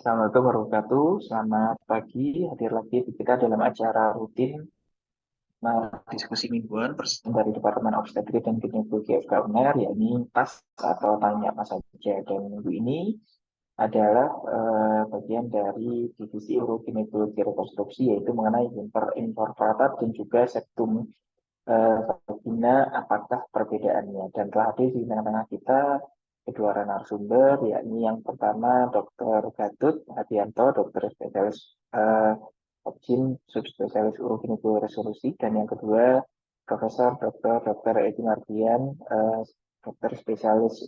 Assalamualaikum warahmatullahi wabarakatuh. Selamat pagi, hadir lagi kita dalam acara rutin diskusi mingguan bersama dari Departemen Obstetrik dan Ginekologi FK UNER, yakni TAS atau Tanya Apa Saja. Dan minggu ini adalah bagian dari divisi uroginekologi rekonstruksi, yaitu mengenai infarkt dan juga septum vagina, apakah perbedaannya. Dan telah hadir di tengah-tengah kita kedua narasumber, yakni yang pertama Dr. Gatot Hadianto, dokter spesialis Obgyn, subspesialis uroginekologi resolusi, dan yang kedua Profesor Dr. Edi Mardian, dokter spesialis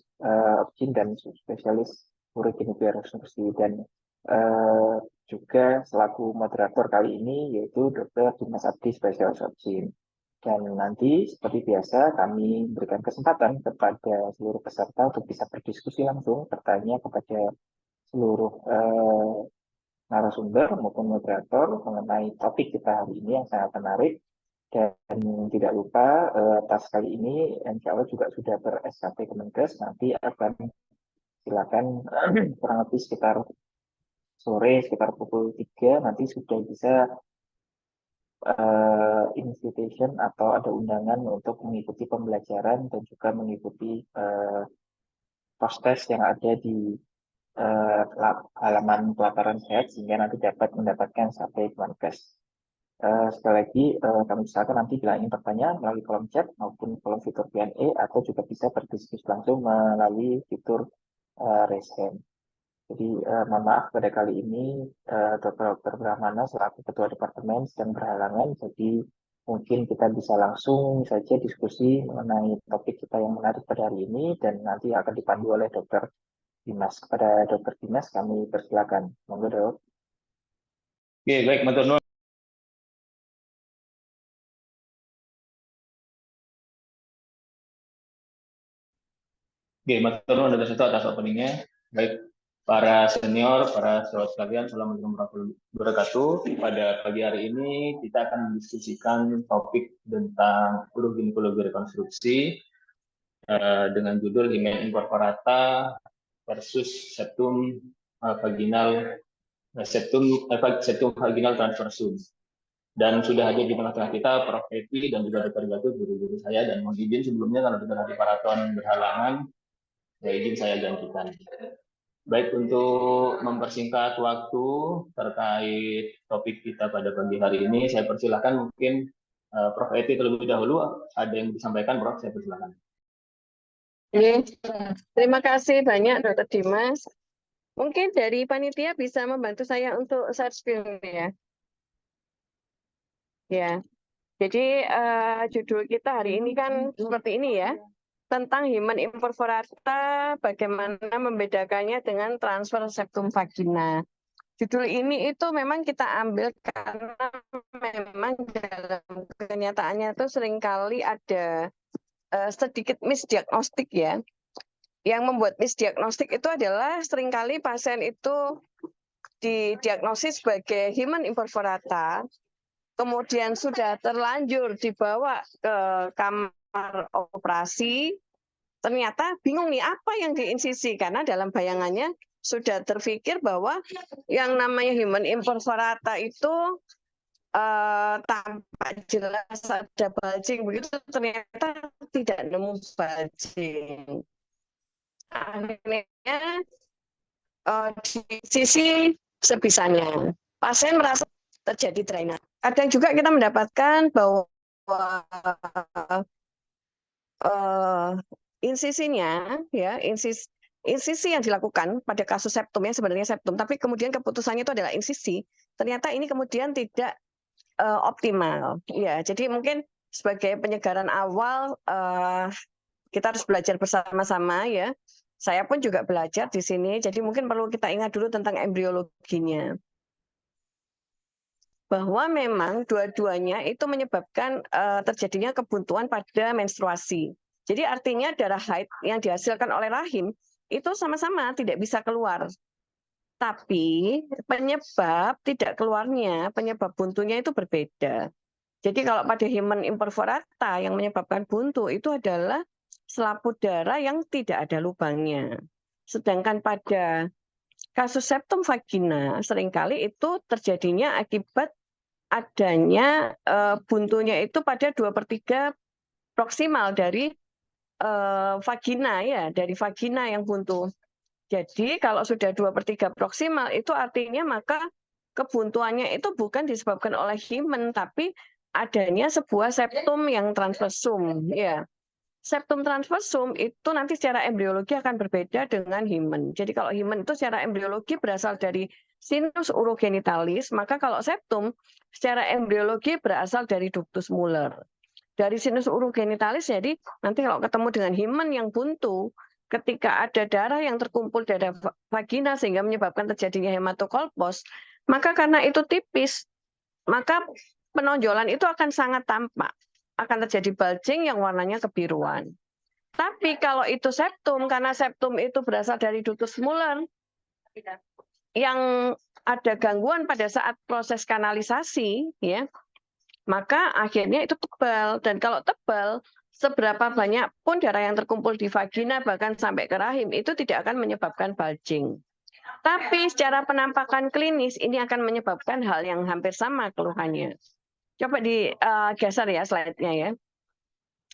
Obgyn dan subspesialis uroginekologi resolusi, dan juga selaku moderator kali ini yaitu Dr. Dimas Abdi, spesialis Obgyn. Dan nanti seperti biasa kami berikan kesempatan kepada seluruh peserta untuk bisa berdiskusi langsung, bertanya kepada seluruh narasumber maupun moderator mengenai topik kita hari ini yang sangat menarik. Dan tidak lupa tas kali ini insya Allah juga sudah ber-SKP Kemenkes, nanti akan silakan kurang lebih sekitar sore, sekitar pukul 3 nanti sudah bisa invitation atau ada undangan untuk mengikuti pembelajaran dan juga mengikuti post-test yang ada di halaman pelataran sehat, sehingga nanti dapat mendapatkan sampai Kemenkes. Sekali lagi kami usahakan nanti bila ingin pertanyaan melalui kolom chat maupun kolom fitur Q&A, atau juga bisa berdiskusi langsung melalui fitur raise hand. Jadi mohon maaf pada kali ini Dr. Brahmana selaku Ketua Departemen sedang berhalangan, jadi mungkin kita bisa langsung saja diskusi mengenai topik kita yang menarik pada hari ini, dan nanti akan dipandu oleh Dr. Dimas. Kepada Dr. Dimas kami persilakan. Monggo, Dok. Oke, baik, matur nuwun. Oke, matur nuwun atas openingnya. Baik, para senior, para sahabat sekalian, assalamualaikum warahmatullahi wabarakatuh. Pada pagi hari ini kita akan mendiskusikan topik tentang uroginekologi rekonstruksi dengan judul Hymen imperforata versus septum vaginal transversum. Dan sudah hadir di tengah-tengah kita Prof. Evi dan juga Dr. Gatot, guru-guru saya, dan mohon izin sebelumnya kalau Dr. Hadi Paraton berhalangan, ya izin saya gantikan. Baik, untuk mempersingkat waktu terkait topik kita pada pagi hari ini, saya persilahkan mungkin Prof. Evi terlebih dahulu, ada yang disampaikan, Prof. Saya persilahkan. Terima kasih banyak Dr. Dimas. Mungkin dari panitia bisa membantu saya untuk share screen ya. Ya, jadi judul kita hari ini kan seperti ini ya, tentang Hymen imperforata, bagaimana membedakannya dengan transfer septum vagina. Judul ini itu memang kita ambil karena memang dalam kenyataannya itu seringkali ada sedikit misdiagnostik ya. Yang membuat misdiagnostik itu adalah seringkali pasien itu didiagnosis sebagai Hymen imperforata, kemudian sudah terlanjur dibawa ke kamar operasi, ternyata bingung nih apa yang diinsisi, karena dalam bayangannya sudah terpikir bahwa yang namanya Hymen imperforata itu tampak jelas ada bulging, begitu ternyata tidak nemu bulging. Akhirnya di sisi sebisanya pasien merasa terjadi drainase. Kadang juga kita mendapatkan bahwa insisinya ya, insisi yang dilakukan pada kasus septum yang sebenarnya septum, tapi kemudian keputusannya itu adalah insisi, ternyata ini kemudian tidak optimal ya. Jadi mungkin sebagai penyegaran awal kita harus belajar bersama-sama ya. Saya pun juga belajar di sini, jadi mungkin perlu kita ingat dulu tentang embriologinya. Bahwa memang dua-duanya itu menyebabkan terjadinya kebuntuan pada menstruasi. Jadi artinya darah haid yang dihasilkan oleh rahim itu sama-sama tidak bisa keluar. Tapi penyebab tidak keluarnya, penyebab buntunya itu berbeda. Jadi kalau pada Hymen imperforata yang menyebabkan buntu itu adalah selaput darah yang tidak ada lubangnya. Sedangkan pada kasus septum vagina seringkali itu terjadinya akibat adanya buntunya itu pada 2/3 proksimal dari vagina ya, dari vagina yang buntu. Jadi kalau sudah 2/3 proksimal itu artinya maka kebuntuannya itu bukan disebabkan oleh himen, tapi adanya sebuah septum yang transversum. Ya, septum transversum itu nanti secara embriologi akan berbeda dengan himen. Jadi kalau himen itu secara embriologi berasal dari sinus urogenitalis, maka kalau septum secara embriologi berasal dari ductus Muller. Dari sinus urogenitalis, jadi nanti kalau ketemu dengan himen yang buntu, ketika ada darah yang terkumpul di vagina sehingga menyebabkan terjadinya hematokolpos, maka karena itu tipis, maka penonjolan itu akan sangat tampak. Akan terjadi bulging yang warnanya kebiruan. Tapi kalau itu septum, karena septum itu berasal dari ductus Muller, yang ada gangguan pada saat proses kanalisasi, ya, maka akhirnya itu tebal. Dan kalau tebal, seberapa banyak pun darah yang terkumpul di vagina bahkan sampai ke rahim itu tidak akan menyebabkan bulging. Tapi secara penampakan klinis ini akan menyebabkan hal yang hampir sama keluhannya. Coba digeser ya slide-nya ya.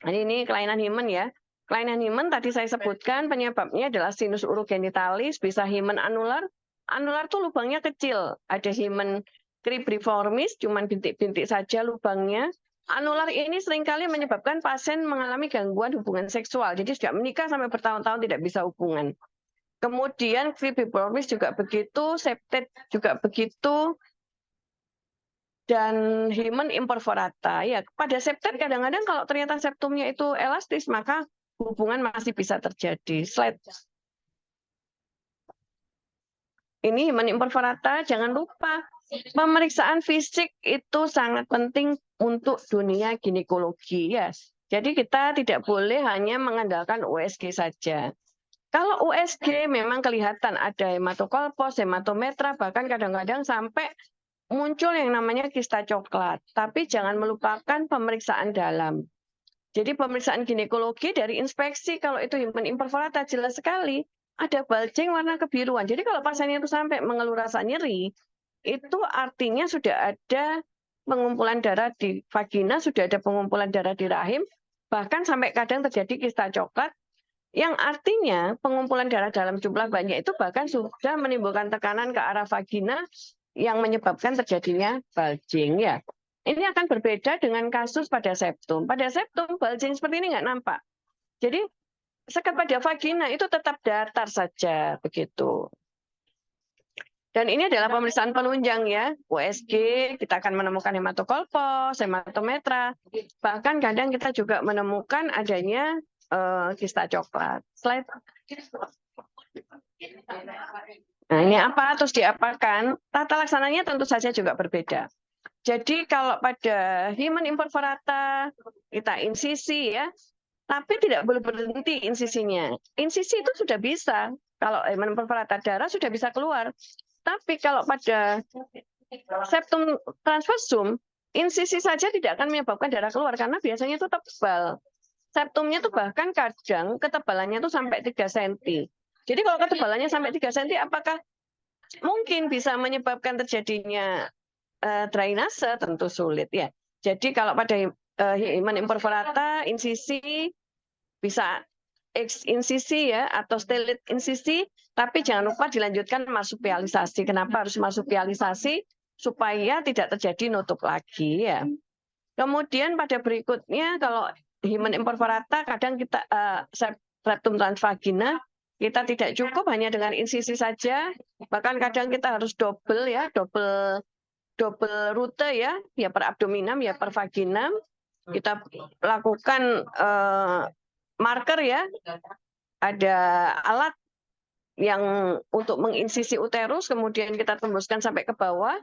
Ini kelainan himen ya. Kelainan himen tadi saya sebutkan penyebabnya adalah sinus urogenitalis, bisa himen anular. Anular tuh lubangnya kecil. Ada himen cribriformis, cuman bintik-bintik saja lubangnya. Anular ini seringkali menyebabkan pasien mengalami gangguan hubungan seksual. Jadi sudah menikah sampai bertahun-tahun tidak bisa hubungan. Kemudian cribriformis juga begitu, septet juga begitu, dan himen imperforata. Ya, pada septet kadang-kadang kalau ternyata septumnya itu elastis, maka hubungan masih bisa terjadi. Slide. Ini himen imperforata, jangan lupa pemeriksaan fisik itu sangat penting untuk dunia ginekologi ya. Jadi kita tidak boleh hanya mengandalkan USG saja. Kalau USG memang kelihatan ada hematokolpos, hematometra, bahkan kadang-kadang sampai muncul yang namanya kista coklat. Tapi jangan melupakan pemeriksaan dalam. Jadi pemeriksaan ginekologi dari inspeksi, kalau itu himen imperforata jelas sekali ada bulging warna kebiruan. Jadi kalau pasiennya itu sampai mengeluh rasa nyeri, itu artinya sudah ada pengumpulan darah di vagina, sudah ada pengumpulan darah di rahim, bahkan sampai kadang terjadi kista coklat, yang artinya pengumpulan darah dalam jumlah banyak itu bahkan sudah menimbulkan tekanan ke arah vagina yang menyebabkan terjadinya bulging ya. Ini akan berbeda dengan kasus pada septum. Pada septum bulging seperti ini nggak nampak. Jadi sekat pada vagina itu tetap datar saja begitu. Dan ini adalah pemeriksaan penunjang ya, USG, kita akan menemukan hematokolpos, hematometra, bahkan kadang kita juga menemukan adanya kista coklat. Slide. Nah ini apa, terus diapakan? Tata laksananya tentu saja juga berbeda. Jadi kalau pada himen imperforata, kita insisi ya, tapi tidak boleh berhenti insisinya. Insisi itu sudah bisa, kalau himen imperforata darah sudah bisa keluar. Tapi kalau pada septum transversum, insisi saja tidak akan menyebabkan darah keluar, karena biasanya itu tebal. Septumnya itu bahkan kadang ketebalannya itu sampai 3 cm. Jadi kalau ketebalannya sampai 3 cm, apakah mungkin bisa menyebabkan terjadinya drainase? Tentu sulit ya. Jadi kalau pada himen imperforata, insisi bisa insisi ya atau stelit insisi, tapi jangan lupa dilanjutkan marsupialisasi. Kenapa harus marsupialisasi? Supaya tidak terjadi nutup lagi ya. Kemudian pada berikutnya kalau himen imperforata kadang kita septum transvagina kita tidak cukup hanya dengan insisi saja, bahkan kadang kita harus double ya, double rute ya per abdominam ya per vaginam. Kita lakukan marker ya, ada alat yang untuk menginsisi uterus, kemudian kita tembuskan sampai ke bawah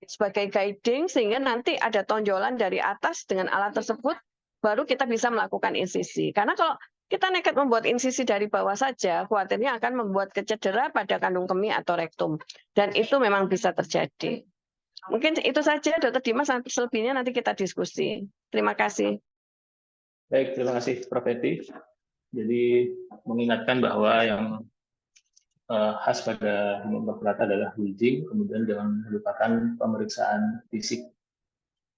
sebagai guiding, sehingga nanti ada tonjolan dari atas dengan alat tersebut, baru kita bisa melakukan insisi. Karena kalau kita nekat membuat insisi dari bawah saja, khawatirnya akan membuat kecedera pada kandung kemih atau rektum. Dan itu memang bisa terjadi. Mungkin itu saja, Dr. Dimas, selebihnya nanti kita diskusi. Terima kasih. Baik, terima kasih Prof. Eti. Jadi mengingatkan bahwa yang khas pada hematokrata adalah bridging, kemudian jangan melupakan pemeriksaan fisik.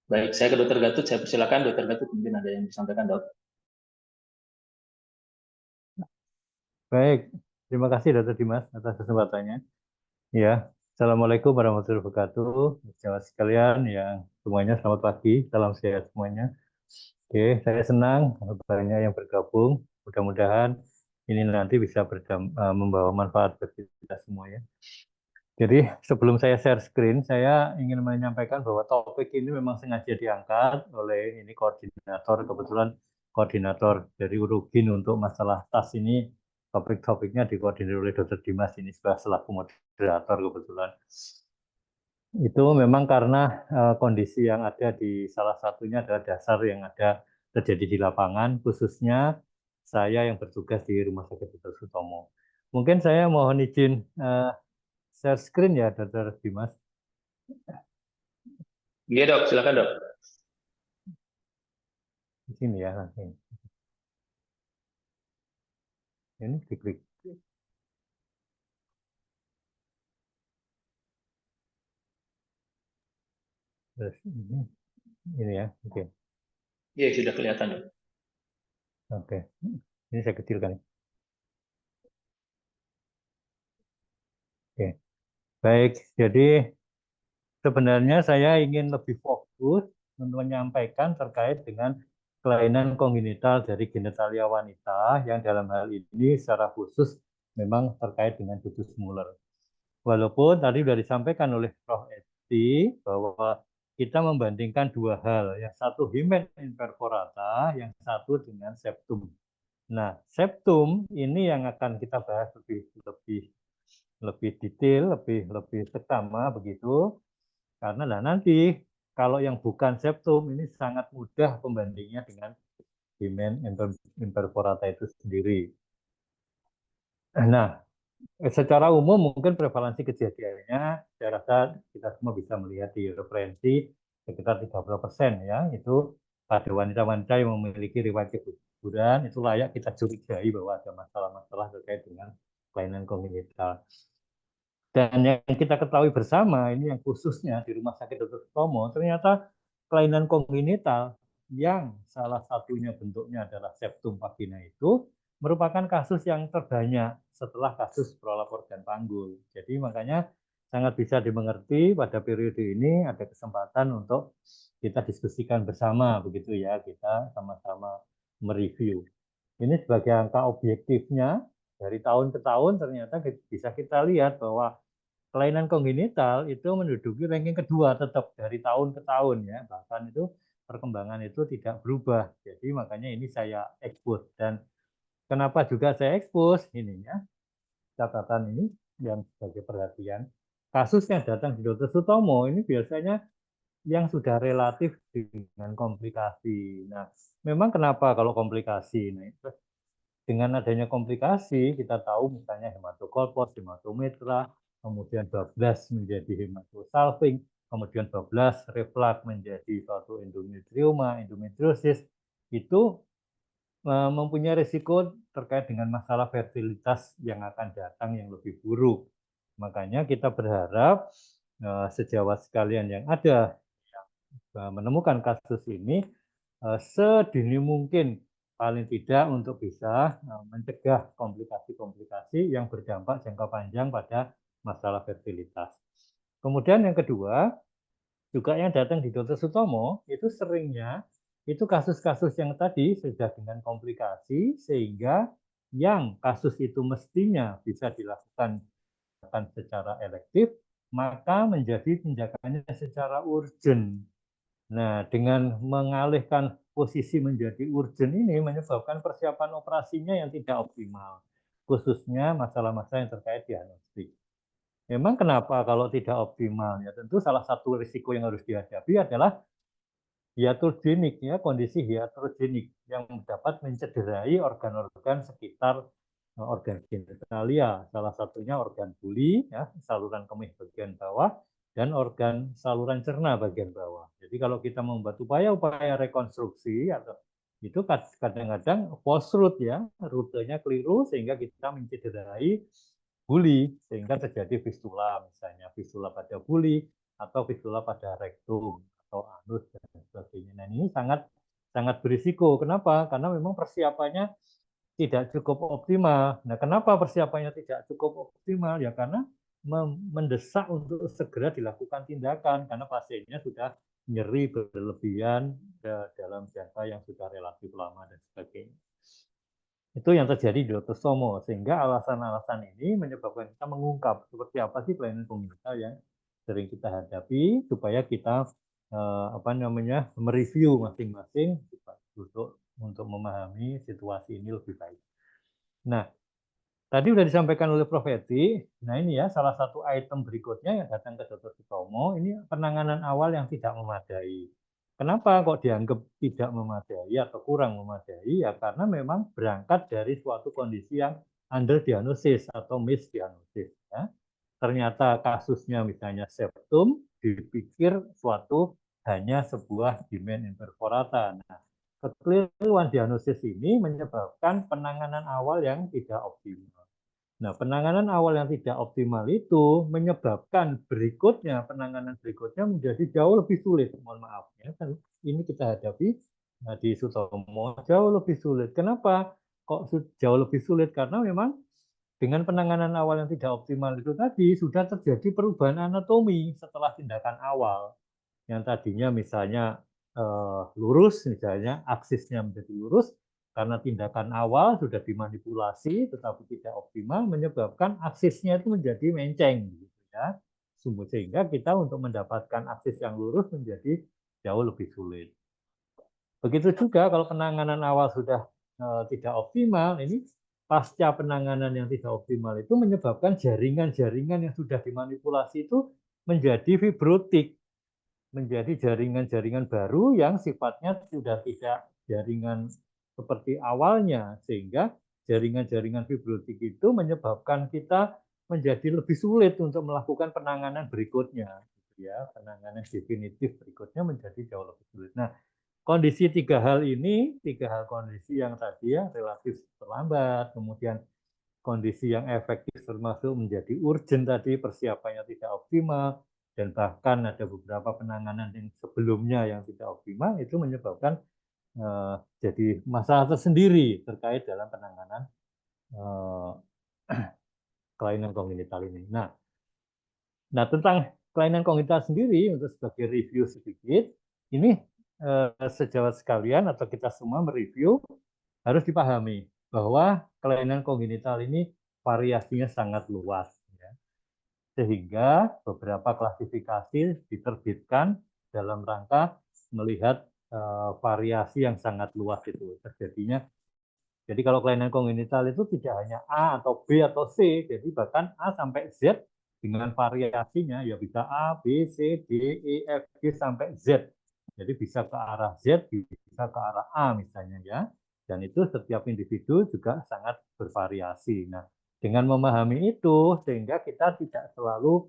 Baik, saya ke Dokter Gatut, saya persilakan Dokter Gatut, mungkin ada yang disampaikan, Dok. Baik, terima kasih Dr. Dimas atas kesempatannya. Ya, Assalamualaikum warahmatullahi wabarakatuh. Jemaat sekalian yang semuanya selamat pagi, salam sehat semuanya. Oke, saya senang banyak yang bergabung. Mudah-mudahan ini nanti bisa membawa manfaat bagi kita semuanya. Jadi sebelum saya share screen, saya ingin menyampaikan bahwa topik ini memang sengaja diangkat oleh ini koordinator, kebetulan koordinator dari Urugin untuk masalah tas ini, topik-topiknya dikoordinir oleh Dr. Dimas ini selaku moderator kebetulan. Itu memang karena kondisi yang ada di salah satunya adalah dasar yang ada terjadi di lapangan, khususnya saya yang bertugas di Rumah Sakit Dr. Sutomo. Mungkin saya mohon izin share screen ya, Dr. Dimas. Iya, Dok, silakan, Dok. Di sini ya nanti. Ini diklik. Terus ini ya, oke. Iya, sudah kelihatan, Dok. Oke. Ini saya kecilkan. Oke. Baik, jadi sebenarnya saya ingin lebih fokus untuk menyampaikan terkait dengan kelainan kongenital dari genitalia wanita yang dalam hal ini secara khusus memang terkait dengan Butus Muller. Walaupun tadi sudah disampaikan oleh Prof. Esti bahwa kita membandingkan dua hal, yang satu himen imperforata, yang satu dengan septum. Nah, septum ini yang akan kita bahas lebih detail, lebih seksama begitu. Karena nanti kalau yang bukan septum ini sangat mudah pembandingnya dengan himen imperforata itu sendiri. Nah, secara umum mungkin prevalensi kejadiannya saya rasa kita semua bisa melihat di referensi sekitar 30% ya, itu pada wanita-wanita yang memiliki riwayat keguguran itu layak kita curigai bahwa ada masalah-masalah terkait dengan kelainan kongenital. Dan yang kita ketahui bersama ini yang khususnya di Rumah Sakit Dr. Sutomo ternyata kelainan kongenital yang salah satunya bentuknya adalah septum vagina itu merupakan kasus yang terbanyak setelah kasus prolap organ panggul. Jadi makanya sangat bisa dimengerti pada periode ini ada kesempatan untuk kita diskusikan bersama begitu ya, kita sama-sama mereview. Ini sebagai angka objektifnya dari tahun ke tahun ternyata bisa kita lihat bahwa kelainan kongenital itu menduduki ranking kedua tetap dari tahun ke tahun ya, bahkan itu perkembangan itu tidak berubah. Jadi makanya ini saya expose. Dan kenapa juga saya expose ini ya, catatan ini yang sebagai perhatian, kasus yang datang di Dr. Sutomo ini biasanya yang sudah relatif dengan komplikasi. Nah, memang kenapa kalau komplikasi? Nah, dengan adanya komplikasi, kita tahu misalnya hematokolpos, hematometra, kemudian bablas menjadi hematosalping, kemudian bablas reflux menjadi suatu endometrioma, endometriosis, itu mempunyai risiko terkait dengan masalah fertilitas yang akan datang yang lebih buruk. Makanya kita berharap sejawat sekalian yang ada yang menemukan kasus ini sedini mungkin paling tidak untuk bisa mencegah komplikasi-komplikasi yang berdampak jangka panjang pada masalah fertilitas. Kemudian yang kedua, juga yang datang di Dr. Sutomo itu seringnya itu kasus-kasus yang tadi sudah dengan komplikasi sehingga yang kasus itu mestinya bisa dilakukan secara elektif, maka menjadi tindakannya secara urgent. Nah, dengan mengalihkan posisi menjadi urgent ini menyebabkan persiapan operasinya yang tidak optimal, khususnya masalah-masalah yang terkait diagnostik. Memang kenapa kalau tidak optimal? Ya tentu salah satu risiko yang harus dihadapi adalah hiatrogenik, ya, kondisi hiatrogenik yang dapat mencederai organ-organ sekitar organ genitalia, salah satunya organ buli, ya, saluran kemih bagian bawah, dan organ saluran cerna bagian bawah. Jadi kalau kita membuat upaya-upaya rekonstruksi atau itu kadang-kadang false route ya, rutenya keliru sehingga kita mencederai buli sehingga terjadi fistula, misalnya fistula pada buli atau fistula pada rektum atau anus dan sebagainya. Nah, ini sangat berisiko. Kenapa? Karena memang persiapannya tidak cukup optimal. Nah, kenapa persiapannya tidak cukup optimal? Ya karena mendesak untuk segera dilakukan tindakan karena pasiennya sudah nyeri berlebihan dalam jangka yang sudah relatif lama dan sebagainya. Itu yang terjadi di autosomo, sehingga alasan-alasan ini menyebabkan kita mengungkap seperti apa sih kelainan kongenital yang sering kita hadapi supaya kita mereview masing-masing untuk memahami situasi ini lebih baik. Nah, tadi sudah disampaikan oleh Prof. Eti. Nah, ini ya salah satu item berikutnya yang datang ke Dr. Sutomo, ini penanganan awal yang tidak memadai. Kenapa kok dianggap tidak memadai atau kurang memadai? Ya karena memang berangkat dari suatu kondisi yang underdiagnosis atau misdiagnosis. Ya. Ternyata kasusnya misalnya septum, dipikir suatu hanya sebuah demand imperforata. Nah, kekeliruan diagnosis ini menyebabkan penanganan awal yang tidak optimal. Nah, penanganan awal yang tidak optimal itu menyebabkan penanganan berikutnya menjadi jauh lebih sulit. Mohon maaf ya, kan ini kita hadapi di Sutomo jauh lebih sulit. Kenapa kok jauh lebih sulit? Karena memang dengan penanganan awal yang tidak optimal itu tadi sudah terjadi perubahan anatomi setelah tindakan awal. Yang tadinya misalnya lurus, misalnya aksisnya menjadi lurus, karena tindakan awal sudah dimanipulasi tetapi tidak optimal menyebabkan aksisnya itu menjadi menceng gitu ya. Sehingga kita untuk mendapatkan aksis yang lurus menjadi jauh lebih sulit. Begitu juga kalau penanganan awal sudah tidak optimal, ini pasca penanganan yang tidak optimal itu menyebabkan jaringan-jaringan yang sudah dimanipulasi itu menjadi fibrotik, menjadi jaringan-jaringan baru yang sifatnya sudah tidak jaringan seperti awalnya, sehingga jaringan-jaringan fibrotik itu menyebabkan kita menjadi lebih sulit untuk melakukan penanganan berikutnya, ya, penanganan definitif berikutnya menjadi jauh lebih sulit. Nah, kondisi tiga hal kondisi yang tadi ya relatif terlambat, kemudian kondisi yang efektif termasuk menjadi urgent tadi, persiapannya tidak optimal, dan bahkan ada beberapa penanganan yang sebelumnya yang tidak optimal, itu menyebabkan jadi masalah tersendiri terkait dalam penanganan kelainan kongenital ini. Nah, tentang kelainan kongenital sendiri, untuk sebagai review sedikit, ini sejawat sekalian atau kita semua mereview, harus dipahami bahwa kelainan kongenital ini variasinya sangat luas. Ya. Sehingga beberapa klasifikasi diterbitkan dalam rangka melihat variasi yang sangat luas itu terjadinya. Jadi kalau kelainan kongenital itu tidak hanya A atau B atau C, jadi bahkan A sampai Z dengan variasinya ya bisa A, B, C, D, E, F, G sampai Z. Jadi bisa ke arah Z, bisa ke arah A misalnya ya. Dan itu setiap individu juga sangat bervariasi. Nah, dengan memahami itu sehingga kita tidak selalu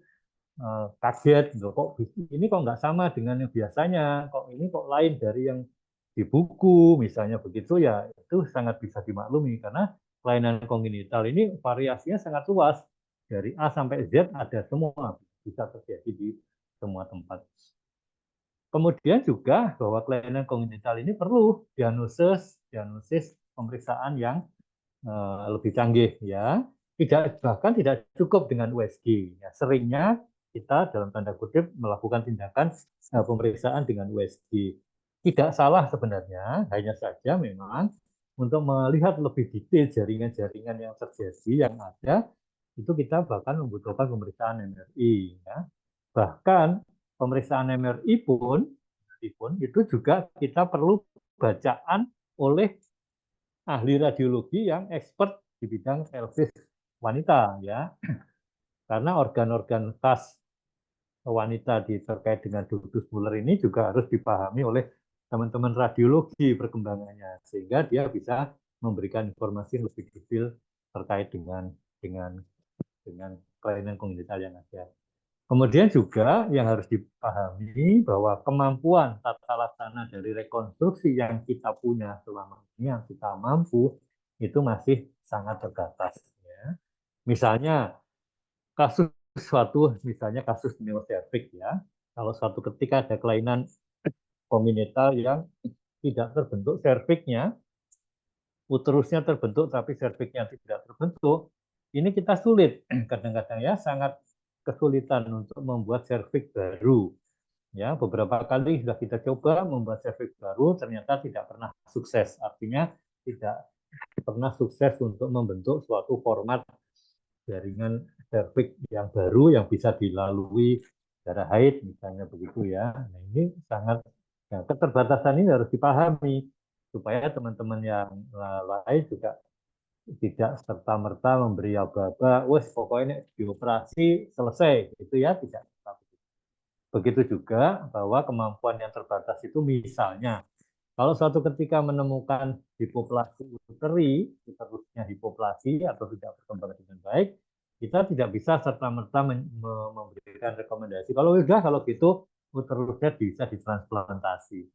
kaget, kok ini kok nggak sama dengan yang biasanya, kok ini kok lain dari yang di buku, misalnya begitu ya, itu sangat bisa dimaklumi karena kelainan kongenital ini variasinya sangat luas, dari A sampai Z ada semua, bisa terjadi di semua tempat. Kemudian juga bahwa kelainan kongenital ini perlu diagnosis pemeriksaan yang lebih canggih ya. Bahkan tidak cukup dengan USG. Ya, seringnya kita dalam tanda kutip melakukan tindakan pemeriksaan dengan USG. Tidak salah sebenarnya, hanya saja memang untuk melihat lebih detail jaringan-jaringan yang terjadi yang ada, itu kita bahkan membutuhkan pemeriksaan MRI. Ya. Bahkan pemeriksaan MRI pun itu juga kita perlu bacaan oleh ahli radiologi yang expert di bidang pelvis wanita ya. Karena organ-organ khas wanita terkait dengan ductus Muller ini juga harus dipahami oleh teman-teman radiologi perkembangannya sehingga dia bisa memberikan informasi lebih detail terkait dengan kelainan kongenital yang ada. Kemudian juga yang harus dipahami bahwa kemampuan tata laksana dari rekonstruksi yang kita punya selama ini, yang kita mampu, itu masih sangat terbatas. Ya. Misalnya kasus misalnya kasus neoservix ya. Kalau suatu ketika ada kelainan kongenital yang tidak terbentuk serviksnya, uterusnya terbentuk tapi serviksnya tidak terbentuk, ini kita sulit kadang-kadang ya, sangat kesulitan untuk membuat serviks baru. Ya, beberapa kali sudah kita coba membuat serviks baru, ternyata tidak pernah sukses. Artinya tidak pernah sukses untuk membentuk suatu format jaringan serviks yang baru yang bisa dilalui darah haid, misalnya begitu ya. Nah, ini sangat, nah, keterbatasan ini harus dipahami supaya teman-teman yang lain juga tidak serta-merta memberi aba-aba, wes pokoknya dioperasi selesai, gitu ya, tidak. Begitu juga bahwa kemampuan yang terbatas itu misalnya, kalau suatu ketika menemukan hipoplastik uteri, uterusnya hipoplasi atau tidak berkembang dengan baik, kita tidak bisa serta-merta memberikan rekomendasi. Kalau gitu uterusnya bisa ditransplantasi.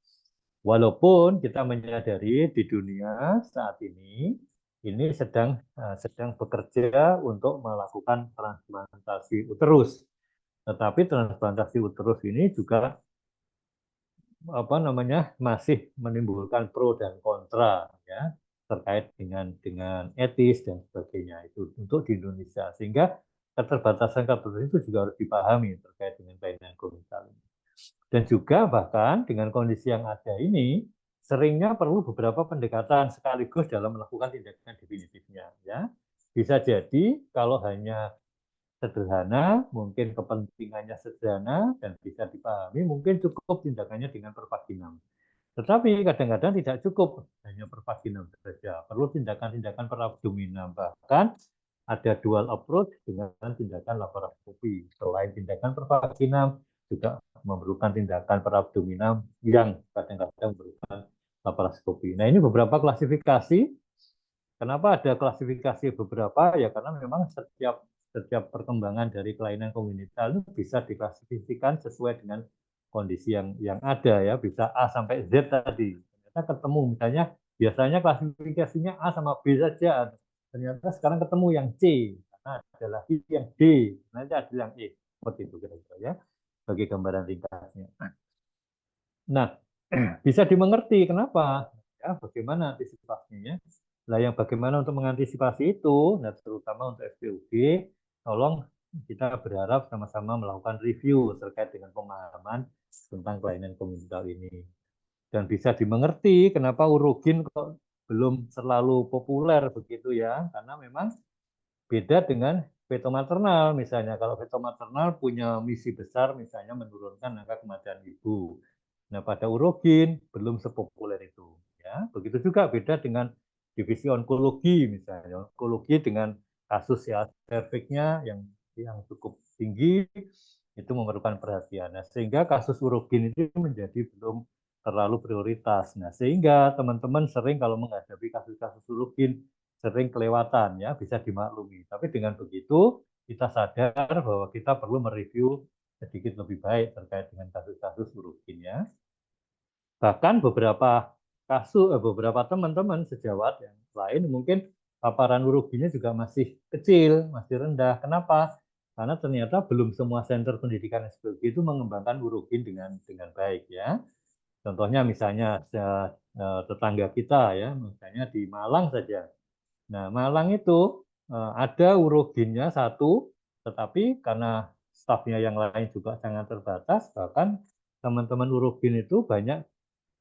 Walaupun kita menyadari di dunia saat ini sedang bekerja untuk melakukan transplantasi uterus. Tetapi transplantasi uterus ini juga masih menimbulkan pro dan kontra ya terkait dengan etis dan sebagainya itu untuk di Indonesia, sehingga keterbatasan itu juga harus dipahami terkait dengan kelainan kongenital ini. Dan juga bahkan dengan kondisi yang ada ini seringnya perlu beberapa pendekatan sekaligus dalam melakukan tindakan definitifnya ya. Bisa jadi kalau hanya sederhana, mungkin kepentingannya sederhana dan bisa dipahami, mungkin cukup tindakannya dengan pervaginam. Tetapi kadang-kadang tidak cukup hanya pervaginam saja, perlu tindakan-tindakan perabdominal. Bahkan ada dual approach dengan tindakan laparoskopi. Selain tindakan pervaginam, juga memerlukan tindakan perabdominal yang kadang-kadang memerlukan laparoskopi. Nah, ini beberapa klasifikasi. Kenapa ada klasifikasi beberapa? Ya karena memang setiap perkembangan dari kelainan kongenital itu bisa diklasifikasikan sesuai dengan kondisi yang ada ya, bisa A sampai Z tadi. Ternyata ketemu misalnya biasanya klasifikasinya A sama B saja. Ternyata sekarang ketemu yang C, karena ada lagi yang D, nanti ada yang E. Seperti itu kira-kira ya, bagi gambaran ringkasnya. Nah, bisa dimengerti kenapa? Ya, bagaimana antisipasinya? Nah, yang bagaimana untuk mengantisipasi itu, nah terutama untuk FPUG, tolong kita berharap sama-sama melakukan review terkait dengan pemahaman tentang kelainan kongenital ini. Dan bisa dimengerti kenapa urogin kok belum terlalu populer begitu ya, karena memang beda dengan fetomaternal. Misalnya kalau fetomaternal punya misi besar misalnya menurunkan angka kematian ibu. Nah, pada urogin belum sepopuler itu. Ya, begitu juga beda dengan divisi onkologi misalnya. Onkologi dengan kasus ya serviksnya yang cukup tinggi itu memerlukan perhatian. Nah, sehingga kasus urogin itu menjadi belum terlalu prioritas. Nah, sehingga teman-teman sering kalau menghadapi kasus-kasus urogin sering kelewatan ya, bisa dimaklumi. Tapi dengan begitu kita sadar bahwa kita perlu mereview sedikit lebih baik terkait dengan kasus-kasus urogin ya. Bahkan beberapa teman-teman sejawat yang lain mungkin paparan uroginnya juga masih kecil, masih rendah. Kenapa? Karena ternyata belum semua center pendidikan SPOG itu mengembangkan urogin dengan baik ya. Contohnya misalnya tetangga kita ya, misalnya di Malang saja. Nah, Malang itu ada uroginnya satu, tetapi karena stafnya yang lain juga sangat terbatas, bahkan teman-teman urogin itu banyak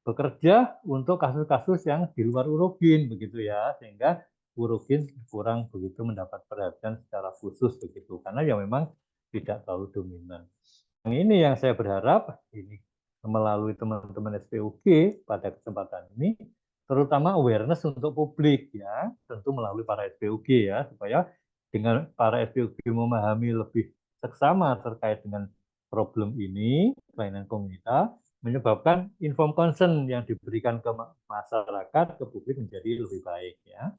bekerja untuk kasus-kasus yang di luar urogin begitu ya, sehingga urogin kurang begitu mendapat perhatian secara khusus begitu, karena ya memang tidak terlalu dominan. Yang ini yang saya berharap ini melalui teman-teman SPOG pada kesempatan ini, terutama awareness untuk publik ya, tentu melalui para SPOG ya, supaya dengan para SPOG memahami lebih seksama terkait dengan problem ini, kelainan kongenital, menyebabkan inform consent yang diberikan ke masyarakat, ke publik menjadi lebih baik ya.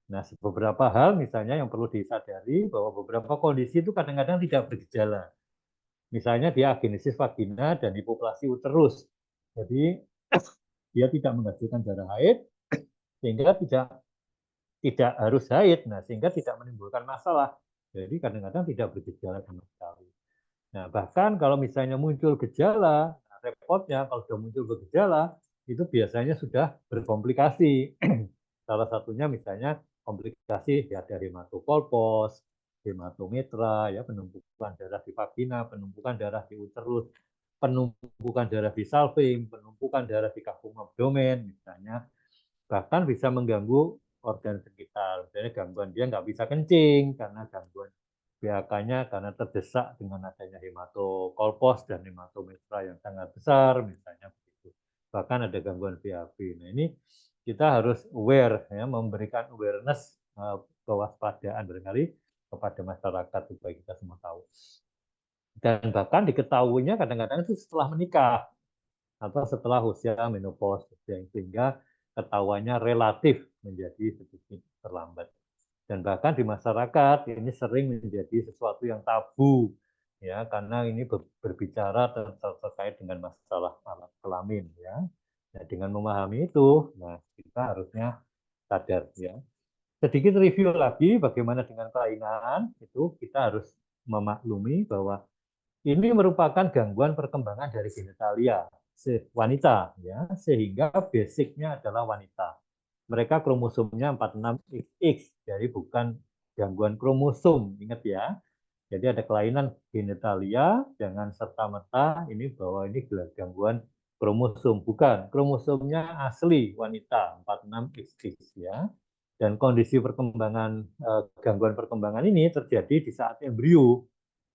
Nah, beberapa hal misalnya yang perlu disadari bahwa beberapa kondisi itu kadang-kadang tidak bergejala. Misalnya dia agenesis vagina dan hipoplasi uterus. Jadi dia tidak menghasilkan darah haid sehingga tidak harus haid. Nah, sehingga tidak menimbulkan masalah. Jadi kadang-kadang tidak bergejala sama sekali. Nah, bahkan kalau misalnya muncul gejala, repotnya kalau sudah muncul bergejala, itu biasanya sudah berkomplikasi. Salah satunya misalnya komplikasi ya ada hematokolpos, hematometra, ya penumpukan darah di vagina, penumpukan darah di uterus, penumpukan darah di salping, penumpukan darah di kafum abdomen, misalnya, bahkan bisa mengganggu organ sekitar. Misalnya gangguan dia nggak bisa kencing karena gangguan BAK-nya karena terdesak dengan adanya hematokolpos dan hematometra yang sangat besar, misalnya begitu. Bahkan ada gangguan BAB. Nah, ini kita harus aware, ya, memberikan awareness, kewaspadaan barangkali kepada masyarakat supaya kita semua tahu. Dan bahkan diketahuinya kadang-kadang itu setelah menikah atau setelah usia menopause, sehingga ketahuannya relatif menjadi sedikit terlambat. Dan bahkan di masyarakat ini sering menjadi sesuatu yang tabu, ya, karena ini berbicara terkait dengan masalah alat kelamin, ya. Nah, dengan memahami itu, nah kita harusnya sadar, ya. Sedikit review lagi bagaimana dengan kelainan, itu kita harus memaklumi bahwa ini merupakan gangguan perkembangan dari genitalia wanita, ya, sehingga basicnya adalah wanita. Mereka kromosomnya 46XX, jadi bukan gangguan kromosom, ingat ya. Jadi ada kelainan genitalia, jangan serta-merta ini bahwa ini gangguan kromosom, bukan. Kromosomnya asli wanita 46XX, ya. Dan kondisi perkembangan, gangguan perkembangan ini terjadi di saat embrio.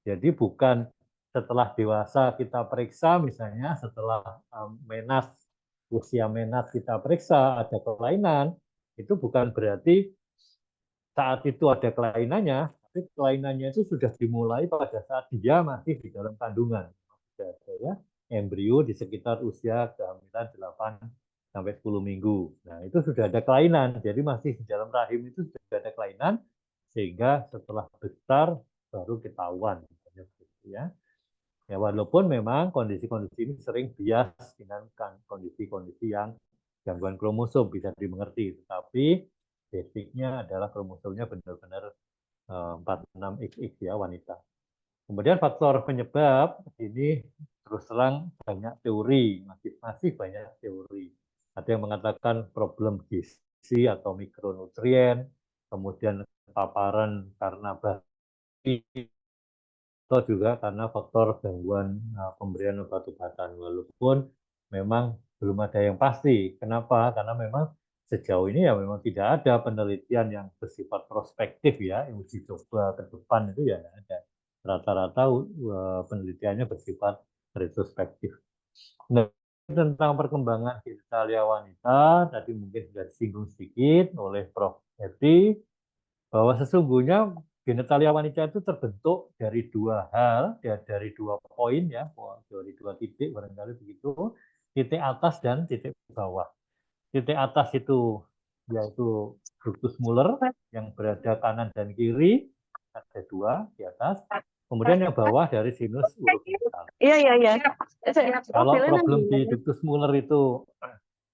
Jadi bukan setelah dewasa kita periksa, misalnya setelah menas, usia menas kita periksa ada kelainan, itu bukan berarti saat itu ada kelainannya, tapi kelainannya itu sudah dimulai pada saat dia masih di dalam kandungan. Ya, embrio di sekitar usia kehamilan 8 sampai 10 minggu. Nah, itu sudah ada kelainan. Jadi masih di dalam rahim itu sudah ada kelainan, sehingga setelah besar baru ketahuan. Ya. Ya, walaupun memang kondisi-kondisi ini sering bias dengan kondisi-kondisi yang gangguan kromosom, bisa dimengerti, tetapi basicnya adalah kromosomnya benar-benar 46XX, ya, wanita. Kemudian faktor penyebab ini terus terang banyak teori, masih banyak teori. Ada yang mengatakan problem gizi atau mikronutrien, kemudian paparan karena bakteri, atau juga karena faktor gangguan pemberian obat-obatan. Walaupun memang belum ada yang pasti. Kenapa? Karena memang sejauh ini ya memang tidak ada penelitian yang bersifat prospektif, ya, yang uji coba ke depan itu ya tidak ada. Rata-rata penelitiannya bersifat retrospektif. Nah, tentang perkembangan genitalia wanita tadi mungkin sudah disinggung sedikit oleh Prof. Eti, bahwa sesungguhnya genitalia wanita itu terbentuk dari dua hal, ya, dari dua poin, ya, dari dua titik barangkali begitu, titik atas dan titik bawah. Titik atas itu yaitu ductus Muller yang berada kanan dan kiri, ada dua di atas. Kemudian yang bawah dari sinus urogenital. Iya. Kalau problem di ductus Muller itu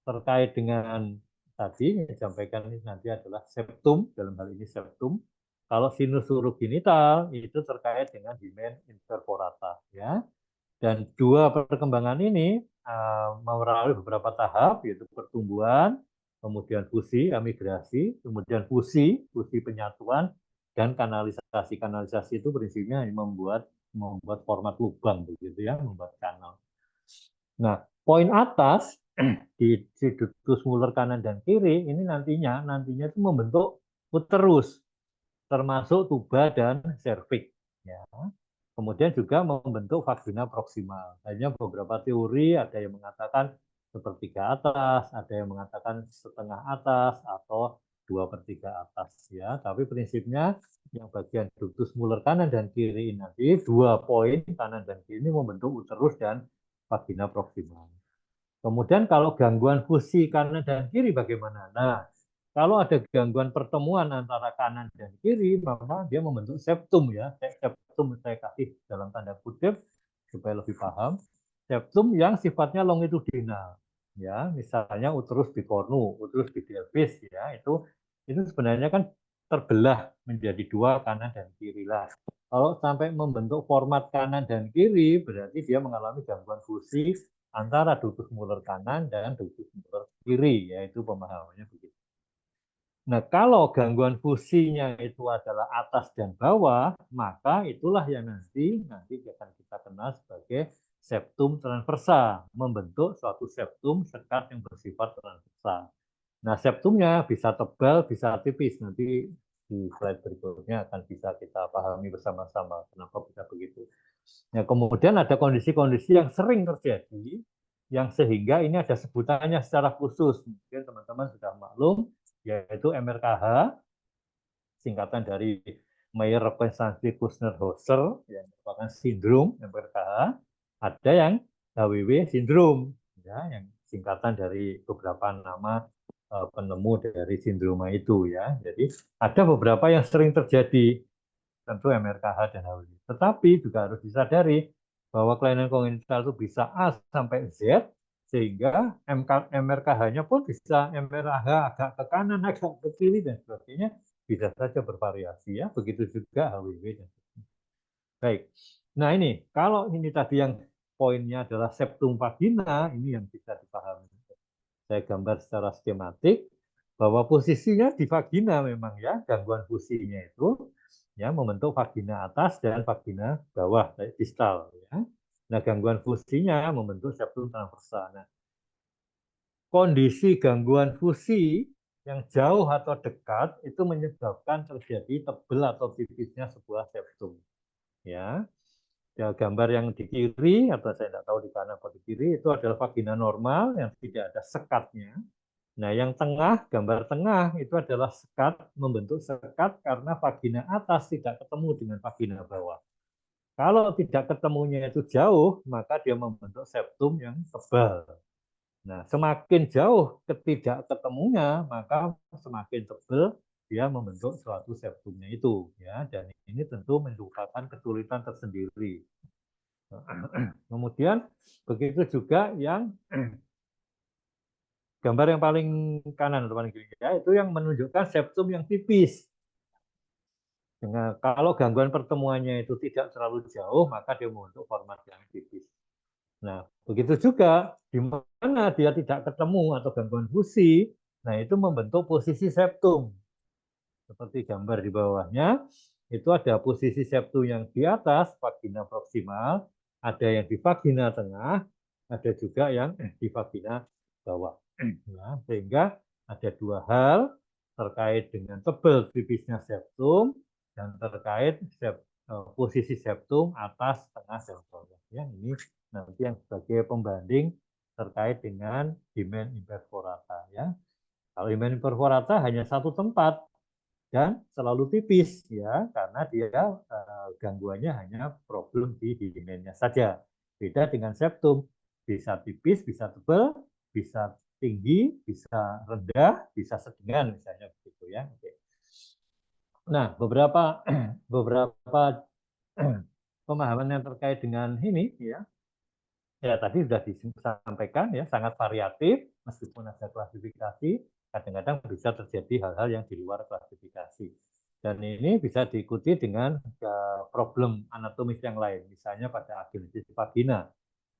terkait dengan tadi yang disampaikan nanti adalah septum, dalam hal ini septum. Kalau sinus urogenital itu terkait dengan himen interporata, ya. Dan dua perkembangan ini melalui beberapa tahap, yaitu pertumbuhan, kemudian fusi, migrasi, kemudian fusi penyatuan, dan kanalisasi. Kanalisasi itu prinsipnya membuat format lubang, begitu ya, membuat kanal. Nah, poin atas di ductus Muller kanan dan kiri ini nantinya itu membentuk uterus, termasuk tuba dan serviks, ya. Kemudian juga membentuk vagina proksimal. Hanya beberapa teori, ada yang mengatakan sepertiga atas, ada yang mengatakan setengah atas, atau 2/3 atas, ya. Tapi prinsipnya yang bagian ductus Muller kanan dan kiri nanti dua poin kanan dan kiri ini membentuk uterus dan vagina proksimal. Kemudian kalau gangguan fusi kanan dan kiri bagaimana? Nah, kalau ada gangguan pertemuan antara kanan dan kiri, maka dia membentuk septum, ya. Septum saya kasih dalam tanda kutip supaya lebih paham. Septum yang sifatnya longitudinal, ya. Misalnya uterus bicornu, uterus bidelvis, ya. Itu sebenarnya kan terbelah menjadi dua, kanan dan kiri lah. Kalau sampai membentuk format kanan dan kiri, berarti dia mengalami gangguan fusi antara ductus muller kanan dan ductus muller kiri, yaitu pemahamannya begitu. Nah, kalau gangguan fusinya itu adalah atas dan bawah, maka itulah yang nanti akan kita kenal sebagai septum transversa, membentuk suatu septum sekat yang bersifat transversa. Nah, septumnya bisa tebal, bisa tipis. Nanti di slide berikutnya akan bisa kita pahami bersama-sama kenapa bisa begitu. Nah, kemudian ada kondisi-kondisi yang sering terjadi, yang sehingga ini ada sebutannya secara khusus. Mungkin teman-teman sudah maklum, yaitu MRKH, singkatan dari Mayer-Rokitansky-Kushner-Hauser, yang merupakan sindrom MRKH. Ada yang HWW sindrom, ya, yang singkatan dari beberapa nama penemu dari sindroma itu, ya. Jadi ada beberapa yang sering terjadi, tentu MRKH dan HWW. Tetapi juga harus disadari bahwa kelainan kongenital itu bisa A sampai Z, sehingga MRKH-nya pun bisa MRKH agak ke kanan, agak ke kiri, dan sebagainya, bisa saja bervariasi, ya. Begitu juga HWW. Baik. Nah, ini kalau ini tadi yang poinnya adalah septum vagina, ini yang bisa dipahami. Saya gambar secara skematik bahwa posisinya di vagina memang, ya, gangguan fusinya itu, ya, membentuk vagina atas dan vagina bawah, distal, ya. Nah, gangguan fusinya membentuk septum transversa. Nah, kondisi gangguan fusi yang jauh atau dekat itu menyebabkan terjadi tebal atau tipisnya sebuah septum. Ya, gambar yang di kiri, atau saya tidak tahu di kanan atau di kiri, itu adalah vagina normal yang tidak ada sekatnya. Nah, yang tengah, gambar tengah itu adalah sekat, membentuk sekat karena vagina atas tidak ketemu dengan vagina bawah. Kalau tidak ketemunya itu jauh, maka dia membentuk septum yang tebal. Nah, semakin jauh ketidak ketemunya, maka semakin tebal dia membentuk suatu septumnya itu, ya. Dan ini tentu merupakan kesulitan tersendiri. Kemudian begitu juga yang gambar yang paling kanan atau paling kiri, ya, itu yang menunjukkan septum yang tipis. Dengan kalau gangguan pertemuannya itu tidak terlalu jauh, maka dia membentuk format yang tipis. Nah, begitu juga di mana dia tidak ketemu atau gangguan fusi, nah itu membentuk posisi septum. Seperti gambar di bawahnya, itu ada posisi septum yang di atas, vagina proksimal, ada yang di vagina tengah, ada juga yang di vagina bawah. Ya, sehingga ada dua hal terkait dengan tebal tipisnya septum dan terkait posisi septum atas, tengah, dan bawah. Ya, ini nanti yang sebagai pembanding terkait dengan himen imperforata. Ya. Kalau himen imperforata hanya satu tempat dan selalu tipis, ya, karena dia gangguannya hanya problem di himennya saja. Beda dengan septum, bisa tipis, bisa tebal, bisa tinggi, bisa rendah, bisa sedang misalnya begitu, ya. Oke. Nah, beberapa pemahaman yang terkait dengan ini, ya, tadi sudah disampaikan, ya, sangat variatif meskipun ada klasifikasi, kadang-kadang bisa terjadi hal-hal yang di luar klasifikasi. Dan ini bisa diikuti dengan problem anatomis yang lain, misalnya pada agenesis vagina.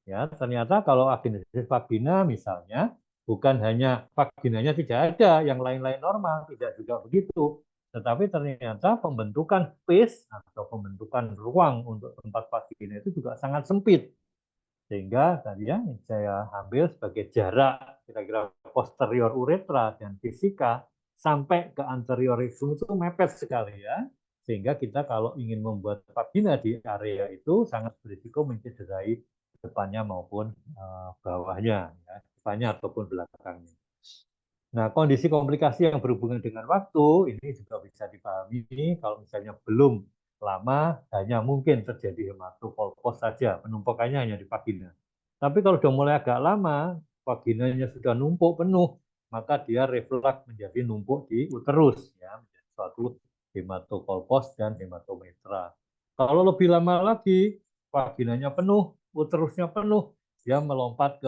Ya, ternyata kalau agenesis vagina misalnya bukan hanya vaginanya tidak ada, yang lain-lain normal, tidak juga begitu. Tetapi ternyata pembentukan space atau pembentukan ruang untuk tempat vagina itu juga sangat sempit. Sehingga tadi, ya, saya ambil sebagai jarak kira-kira posterior uretra dan fisika sampai ke anterior rectum itu mepet sekali, ya. Sehingga kita kalau ingin membuat vagina di area itu sangat berisiko mencederai depannya maupun bawahnya, ya, depannya ataupun belakangnya. Nah, kondisi komplikasi yang berhubungan dengan waktu ini juga bisa dipahami kalau misalnya belum lama, hanya mungkin terjadi hematokolpos saja, penumpukannya hanya di vagina. Tapi kalau sudah mulai agak lama, vaginanya sudah numpuk penuh, maka dia refleks menjadi numpuk di uterus, ya, menjadi suatu hematokolpos dan hematometra. Kalau lebih lama lagi, vaginanya penuh, uterusnya penuh, dia melompat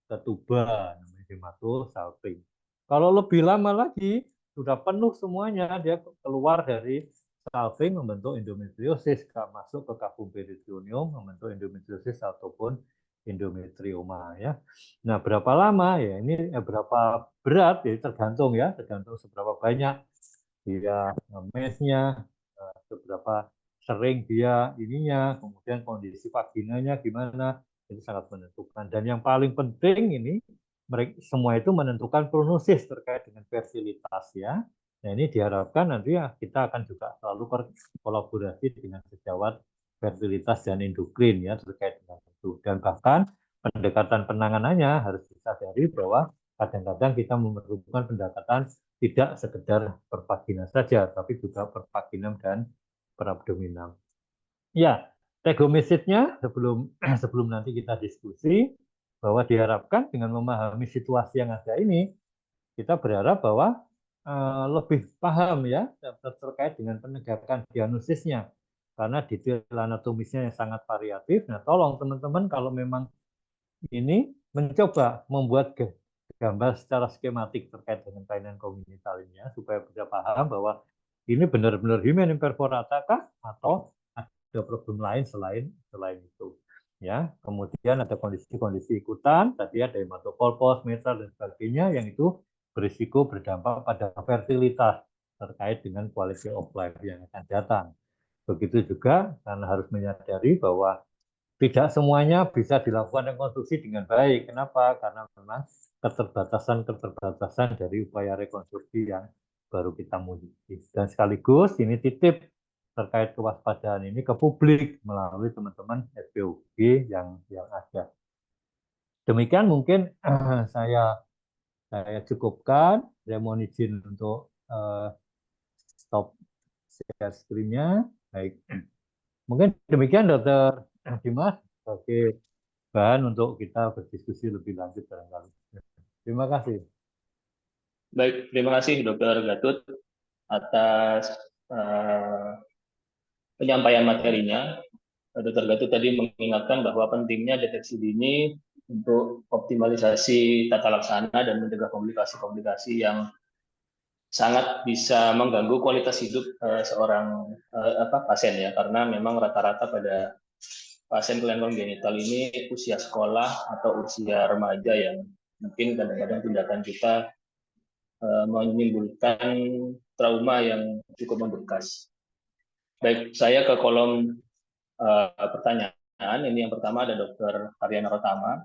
ke tuba, namanya hematosalping. Kalau lebih lama lagi, sudah penuh semuanya, dia keluar dari salving membentuk endometriosis, masuk ke kavum peritoneum membentuk endometriosis ataupun endometrioma ya. Nah, berapa lama ya ini berapa berat ya tergantung seberapa banyak dia mesnya, seberapa sering dia ininya, kemudian kondisi vaginanya gimana, itu sangat menentukan. Dan yang paling penting ini mereka semua itu menentukan prognosis terkait dengan fertilitas ya. Nah, ini diharapkan nanti ya kita akan juga selalu berkolaborasi dengan sejawat fertilitas dan endokrin ya terkait dengan itu. Dan bahkan pendekatan penanganannya harus disadari bahwa kadang-kadang kita memerlukan pendekatan tidak sekedar per vagina saja, tapi juga per vaginam dan per abdominal. Ya, tegomesidnya sebelum nanti kita diskusi bahwa diharapkan dengan memahami situasi yang ada ini, kita berharap bahwa lebih paham ya terkait dengan penegakan diagnosisnya karena detail anatomisnya yang sangat variatif. Nah, tolong teman-teman kalau memang ini mencoba membuat gambar secara skematik terkait dengan kelainan kongenital ini ya, supaya bisa paham bahwa ini benar-benar hymen imperforata kah atau ada problem lain selain itu ya. Kemudian ada kondisi-kondisi ikutan, tadi ada hematokolpos, metal dan sebagainya yang itu berisiko berdampak pada fertilitas terkait dengan quality of life yang akan datang. Begitu juga karena harus menyadari bahwa tidak semuanya bisa dilakukan rekonstruksi dengan baik. Kenapa? Karena memang keterbatasan dari upaya rekonstruksi yang baru kita miliki. Dan sekaligus ini titip terkait kewaspadaan ini ke publik melalui teman-teman FPUG yang ada. Demikian mungkin saya cukupkan. Saya mohon izin untuk stop share screen-nya. Baik. Mungkin demikian Dr. Dimas sebagai bahan untuk kita berdiskusi lebih lanjut barangkali. Terima kasih. Baik, terima kasih Dr. Gatut atas penyampaian materinya. Dr. Gatut tadi mengingatkan bahwa pentingnya deteksi dini untuk optimalisasi tata laksana dan mencegah komplikasi-komplikasi yang sangat bisa mengganggu kualitas hidup seorang pasien ya, karena memang rata-rata pada pasien kelainan kongenital ini usia sekolah atau usia remaja yang mungkin kadang-kadang tindakan kita menimbulkan trauma yang cukup membekas. Baik, saya ke kolom pertanyaan. Ini yang pertama ada Dr. Haryana Rotama.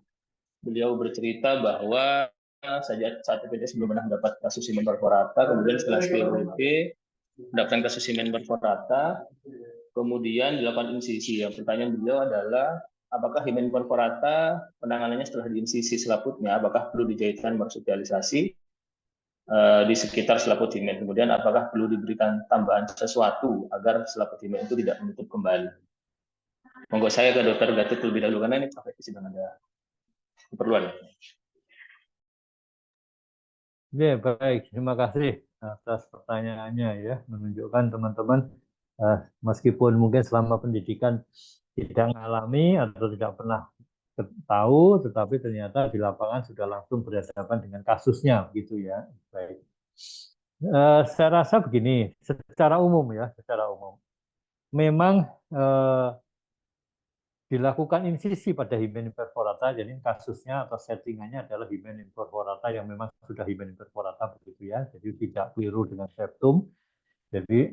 Beliau bercerita bahwa saat PPDS belum pernah mendapat kasus hymen perforata, kemudian setelah SPOP mendapatkan kasus hymen perforata, kemudian dilakukan insisi. Yang pertanyaan beliau adalah, apakah hymen perforata penanganannya setelah diinsisi selaputnya, apakah perlu dijahitkan marsupilalisasi di sekitar selaput hymen? Kemudian apakah perlu diberikan tambahan sesuatu agar selaput hymen itu tidak menutup kembali? Monggo saya ke Dr. Gatut terlebih dahulu karena ini praktis sedang ada keperluan. Ya, baik. Terima kasih atas pertanyaannya ya. Menunjukkan teman-teman meskipun mungkin selama pendidikan tidak mengalami atau tidak pernah tahu, tetapi ternyata di lapangan sudah langsung berhadapan dengan kasusnya, gitu ya. Baik. Saya rasa begini, secara umum, memang dilakukan insisi pada hymen imperforata, jadi kasusnya atau settingannya adalah hymen imperforata yang memang sudah hymen imperforata begitu ya, jadi tidak keliru dengan septum. Jadi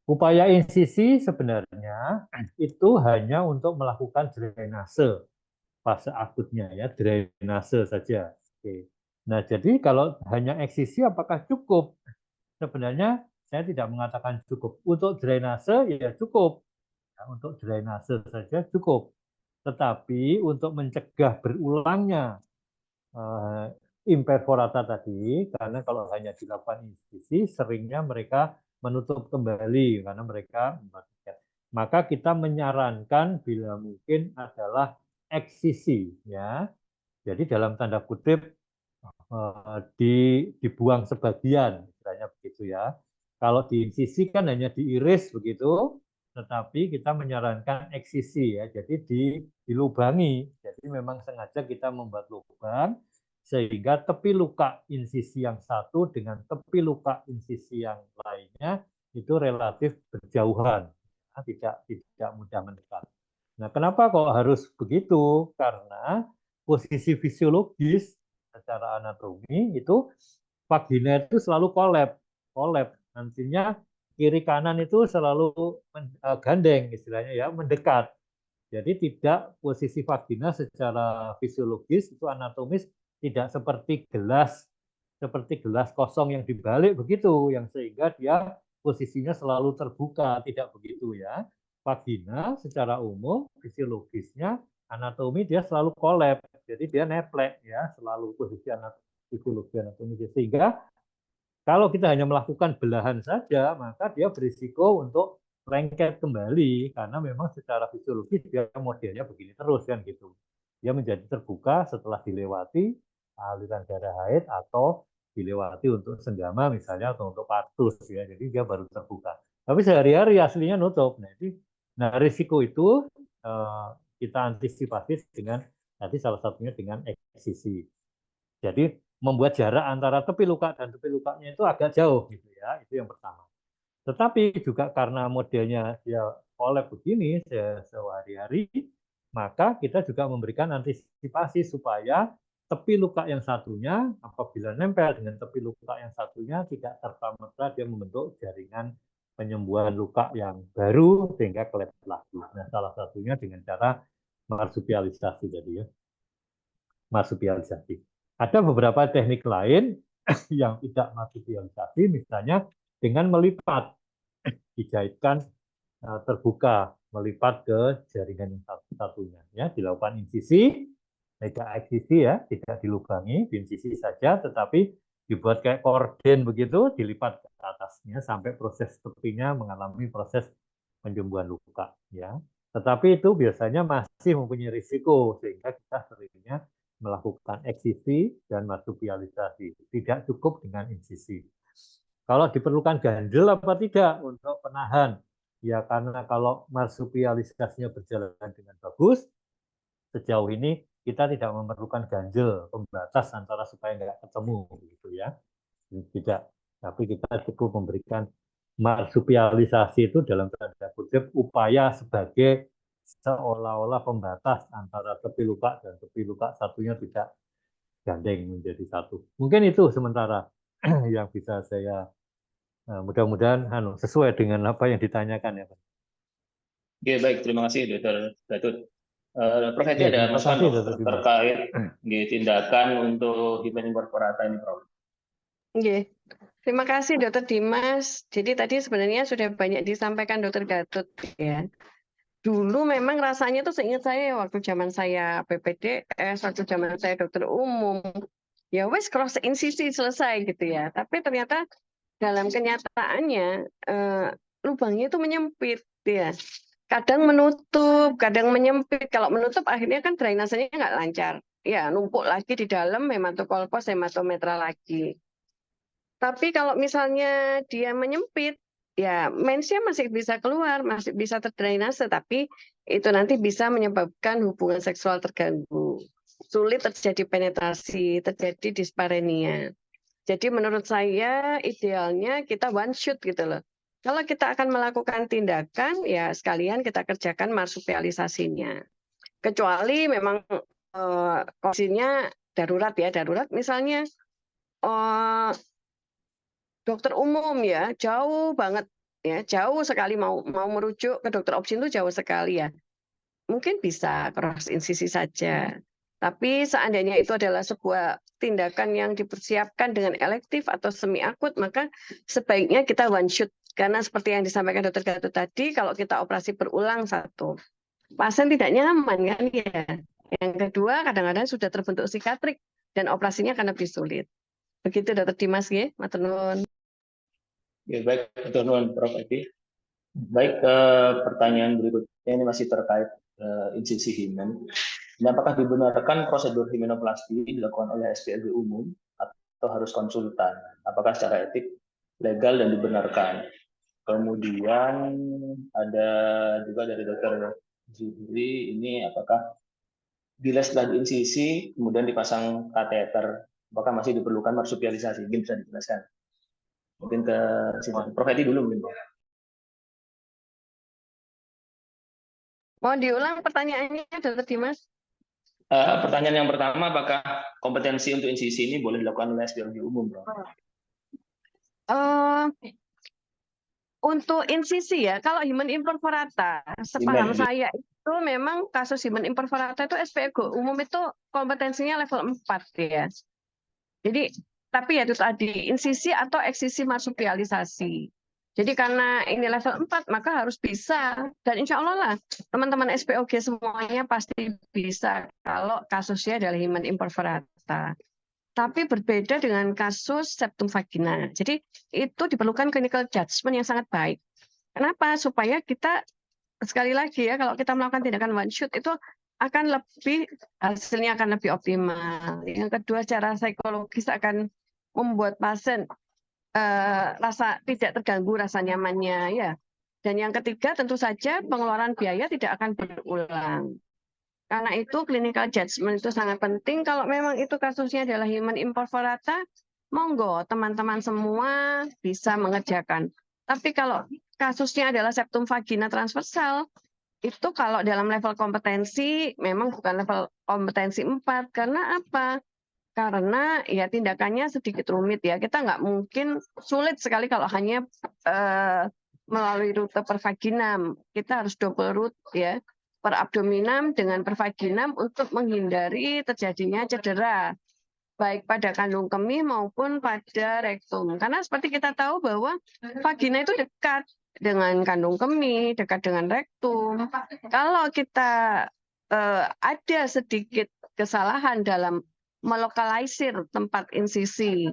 upaya insisi sebenarnya itu hanya untuk melakukan drainase fase akutnya ya, drainase saja. Oke. Nah, jadi kalau hanya eksisi apakah cukup? Sebenarnya saya tidak mengatakan cukup. Untuk drainase ya cukup. Ya, untuk drainase saja cukup. Tetapi untuk mencegah berulangnya imperforata tadi, karena kalau hanya dilakukan insisi, seringnya mereka menutup kembali karena mereka maka kita menyarankan bila mungkin adalah eksisi ya. Jadi dalam tanda kutip dibuang sebagian, misalnya begitu ya. Kalau diinsisi kan hanya diiris begitu, tetapi kita menyarankan eksisi ya, jadi dilubangi. Jadi memang sengaja kita membuat lubang sehingga tepi luka insisi yang satu dengan tepi luka insisi yang lainnya itu relatif berjauhan, tidak mudah mendekat. Nah, kenapa kok harus begitu? Karena posisi fisiologis secara anatomi itu vagina itu selalu kolab. Nantinya kiri kanan itu selalu gandeng istilahnya ya, mendekat. Jadi tidak posisi vagina secara fisiologis itu anatomis tidak seperti gelas kosong yang dibalik begitu, yang sehingga dia posisinya selalu terbuka, tidak begitu ya. Vagina secara umum fisiologisnya anatomi dia selalu kolab, jadi dia neplek ya, selalu posisi fisiologi anatomi, sehingga kalau kita hanya melakukan belahan saja, maka dia berisiko untuk lengket kembali karena memang secara fisiologis dia modelnya begini terus kan gitu. Dia menjadi terbuka setelah dilewati aliran darah haid atau dilewati untuk senggama misalnya atau untuk partus ya. Jadi dia baru terbuka. Tapi sehari-hari aslinya nutup. Nah, risiko itu kita antisipasi dengan nanti salah satunya dengan eksisi. Jadi membuat jarak antara tepi luka dan tepi lukanya itu agak jauh gitu ya, itu yang pertama. Tetapi juga karena modelnya dia kolab begini sehari-hari, maka kita juga memberikan antisipasi supaya tepi luka yang satunya apabila nempel dengan tepi luka yang satunya tidak serta-merta dia membentuk jaringan penyembuhan luka yang baru sehingga kelep lagi. Nah, salah satunya dengan cara marsupialisasi tadi ya, marsupialisasi. Ada beberapa teknik lain yang tidak marsupialisasi, misalnya dengan melipat, dijahitkan terbuka, melipat ke jaringan yang satunya. Ya, dilakukan insisi, tidak eksisi ya, tidak dilubangi, diinsisi saja, tetapi dibuat kayak korden begitu, dilipat ke atasnya sampai proses tepinya mengalami proses penyembuhan luka. Ya, tetapi itu biasanya masih mempunyai risiko sehingga kita seringnya melakukan eksisi dan marsupialisasi. Tidak cukup dengan insisi. Kalau diperlukan ganjel apa tidak untuk penahan? Ya karena kalau marsupialisasinya berjalan dengan bagus, sejauh ini kita tidak memerlukan ganjel pembatas antara supaya nggak ketemu gitu ya. Tidak, tapi kita cukup memberikan marsupialisasi itu dalam tanda kutip upaya sebagai seolah-olah pembatas antara tepi luka dan tepi luka satunya tidak gandeng menjadi satu. Mungkin itu sementara yang bisa saya mudah-mudahan sesuai dengan apa yang ditanyakan ya Pak. Oke, baik, terima kasih Dr. Gatot. Prof. Hedi Ya, ada terima masukan kasih Dr. Dimas. terkait tindakan untuk himen incorporata ini, Prof. Oke. Terima kasih Dr. Dimas. Jadi tadi sebenarnya sudah banyak disampaikan Dr. Gatot ya. Dulu memang rasanya tuh seingat saya waktu zaman saya PPDS, waktu zaman saya dokter umum, ya wes cross insisi selesai gitu ya. Tapi ternyata dalam kenyataannya lubangnya itu menyempit ya. Kadang menutup, kadang menyempit. Kalau menutup akhirnya kan drainasenya nggak lancar. Ya numpuk lagi di dalam hematokolpos, hematometra lagi. Tapi kalau misalnya dia menyempit, ya mensnya masih bisa keluar, masih bisa terdrainase, tapi itu nanti bisa menyebabkan hubungan seksual terganggu. Sulit terjadi penetrasi, terjadi disparenia. Jadi menurut saya idealnya kita one shoot gitu loh. Kalau kita akan melakukan tindakan, ya sekalian kita kerjakan marsupialisasinya. Kecuali memang kondisinya darurat ya, darurat misalnya dokter umum ya, jauh banget ya, jauh sekali mau merujuk ke dokter opsin itu jauh sekali ya. Mungkin bisa cross insisi saja. Tapi seandainya itu adalah sebuah tindakan yang dipersiapkan dengan elektif atau semi akut, maka sebaiknya kita one shoot. Karena seperti yang disampaikan Dr. Gatot tadi, kalau kita operasi berulang satu, pasien tidak nyaman kan ya. Yang kedua, kadang-kadang sudah terbentuk sikatrik dan operasinya akan lebih sulit. Begitu Dr. Dimas ya, matur nuwun. Ya, baik, matur nuwun Prof. Hedi. Baik, pertanyaan berikutnya ini masih terkait insisi himen. Ini apakah dibenarkan prosedur himenoplasti dilakukan oleh SPLB umum atau harus konsultan? Apakah secara etik legal dan dibenarkan? Kemudian ada juga dari Dr. Zubri, ini apakah Bila setelah diinsisi, kemudian dipasang kateter, apakah masih diperlukan marsupialisasi? Mungkin bisa dijelaskan. Mungkin ke Prof. Edi dulu mungkin. Mau diulang pertanyaannya, Dr. Dimas? Pertanyaan yang pertama, apakah kompetensi untuk insisi ini boleh dilakukan oleh biologi umum, Prof? Untuk insisi ya, kalau human imperforata, sepaham saya itu memang kasus human imperforata itu SPGO umum itu kompetensinya level 4 ya. Jadi, tapi ya itu tadi, insisi atau eksisi marsupialisasi. Jadi karena ini level 4, maka harus bisa. Dan insya Allah lah, teman-teman SPOG semuanya pasti bisa kalau kasusnya adalah human imperforata. Tapi berbeda dengan kasus septum vagina. Jadi itu diperlukan clinical judgment yang sangat baik. Kenapa? Supaya kita, sekali lagi ya, kalau kita melakukan tindakan one shot itu akan lebih, hasilnya akan lebih optimal. Yang kedua, secara psikologis akan membuat pasien rasa tidak terganggu rasa nyamannya ya. Dan yang ketiga tentu saja pengeluaran biaya tidak akan berulang. Karena itu clinical judgment itu sangat penting. Kalau memang itu kasusnya adalah human imperforata, monggo teman-teman semua bisa mengerjakan. Tapi kalau kasusnya adalah septum vagina transversal, itu kalau dalam level kompetensi memang bukan level kompetensi 4. Karena apa? Karena ya tindakannya sedikit rumit ya. Kita nggak mungkin, sulit sekali kalau hanya melalui rute per vaginam. Kita harus double route ya, per abdominam dengan per vaginam untuk menghindari terjadinya cedera baik pada kandung kemih maupun pada rektum. Karena seperti kita tahu bahwa vagina itu dekat dengan kandung kemih, dekat dengan rektum. Kalau kita ada sedikit kesalahan dalam melokalisir tempat insisi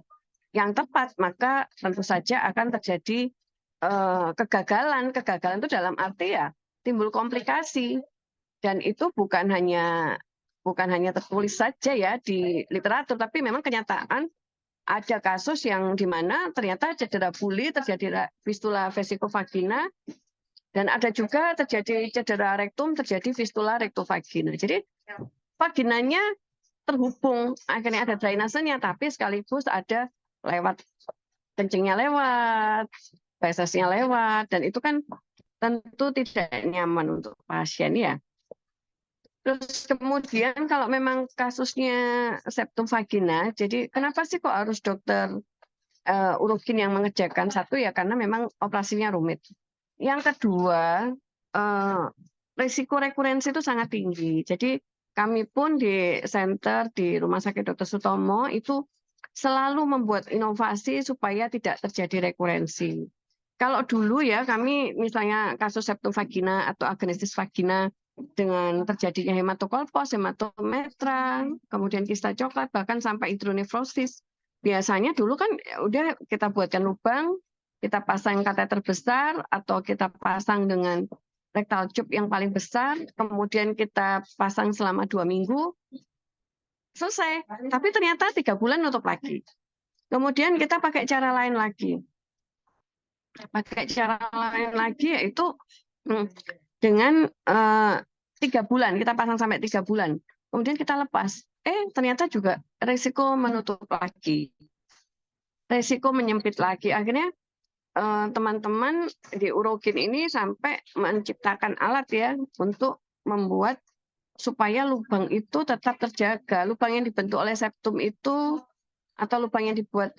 yang tepat, maka tentu saja akan terjadi kegagalan. Kegagalan itu dalam arti ya timbul komplikasi. Dan itu bukan hanya tertulis saja ya di literatur, tapi memang kenyataan ada kasus yang di mana ternyata cedera buli, terjadi fistula vesikovagina, dan ada juga terjadi cedera rektum, terjadi fistula rektovagina. Jadi vaginanya terhubung, akhirnya ada drainasenya, tapi sekaligus ada lewat, kencingnya lewat, fesesnya lewat, dan itu kan tentu tidak nyaman untuk pasien ya. Terus kemudian kalau memang kasusnya septum vagina, jadi kenapa sih kok harus dokter urologin yang mengerjakan? Satu ya karena memang operasinya rumit. Yang kedua, risiko rekurensi itu sangat tinggi. Jadi kami pun di center di Rumah Sakit Dr. Sutomo itu selalu membuat inovasi supaya tidak terjadi rekurensi. Kalau dulu ya kami misalnya kasus septum vagina atau agenesis vagina dengan terjadinya hematokolpos, hematometra, kemudian kista coklat, bahkan sampai hidronefrosis. Biasanya dulu kan udah kita buatkan lubang, kita pasang kateter besar atau kita pasang dengan rectal tube yang paling besar, kemudian kita pasang selama 2 minggu, selesai. Tapi ternyata 3 bulan nutup lagi. Kemudian kita pakai cara lain lagi. Pakai cara lain lagi yaitu dengan 3 bulan, kita pasang sampai 3 bulan. Kemudian kita lepas. Ternyata juga resiko menutup lagi. Resiko menyempit lagi. Akhirnya teman-teman di urologin ini sampai menciptakan alat ya untuk membuat supaya lubang itu tetap terjaga. Lubang yang dibentuk oleh septum itu atau lubang yang dibuat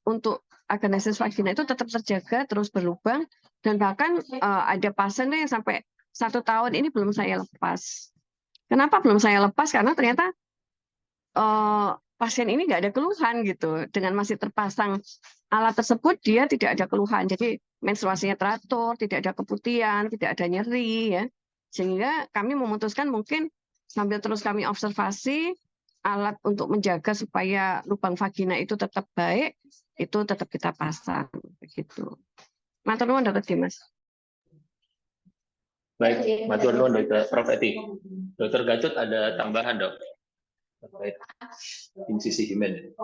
untuk agenesis vagina itu tetap terjaga, terus berlubang, dan bahkan ada pasien yang sampai 1 tahun ini belum saya lepas. Kenapa belum saya lepas? Karena ternyata pasien ini nggak ada keluhan gitu. Dengan masih terpasang alat tersebut, dia tidak ada keluhan. Jadi menstruasinya teratur, tidak ada keputihan, tidak ada nyeri, ya. Sehingga kami memutuskan mungkin sambil terus kami observasi alat untuk menjaga supaya lubang vagina itu tetap baik, itu tetap kita pasang begitu. Matur nuwun Dr. Dimas. Baik, matur nuwun Dr. Prof. Eti. Dr. Gacut ada tambahan, Dok? Terkait insisi himen.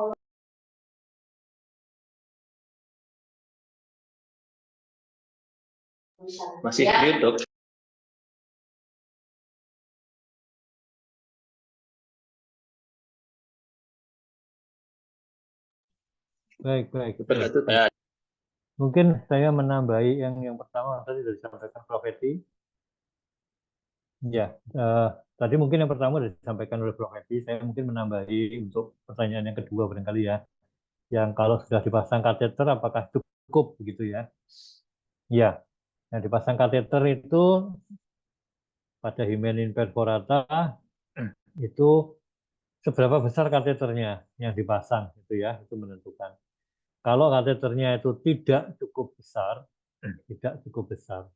Masih mute, Dok? baik. Seperti itu saya. Mungkin saya menambahi yang pertama tadi sudah disampaikan Prof. Edi. Ya, tadi mungkin yang pertama sudah disampaikan oleh Prof. Edi. Saya mungkin menambahi untuk pertanyaan yang kedua barangkali ya. Yang kalau sudah dipasang kateter apakah cukup begitu ya? Ya, yang dipasang kateter itu pada himen imperforata itu seberapa besar kateternya yang dipasang itu ya, itu menentukan. Kalau kateternya itu tidak cukup besar,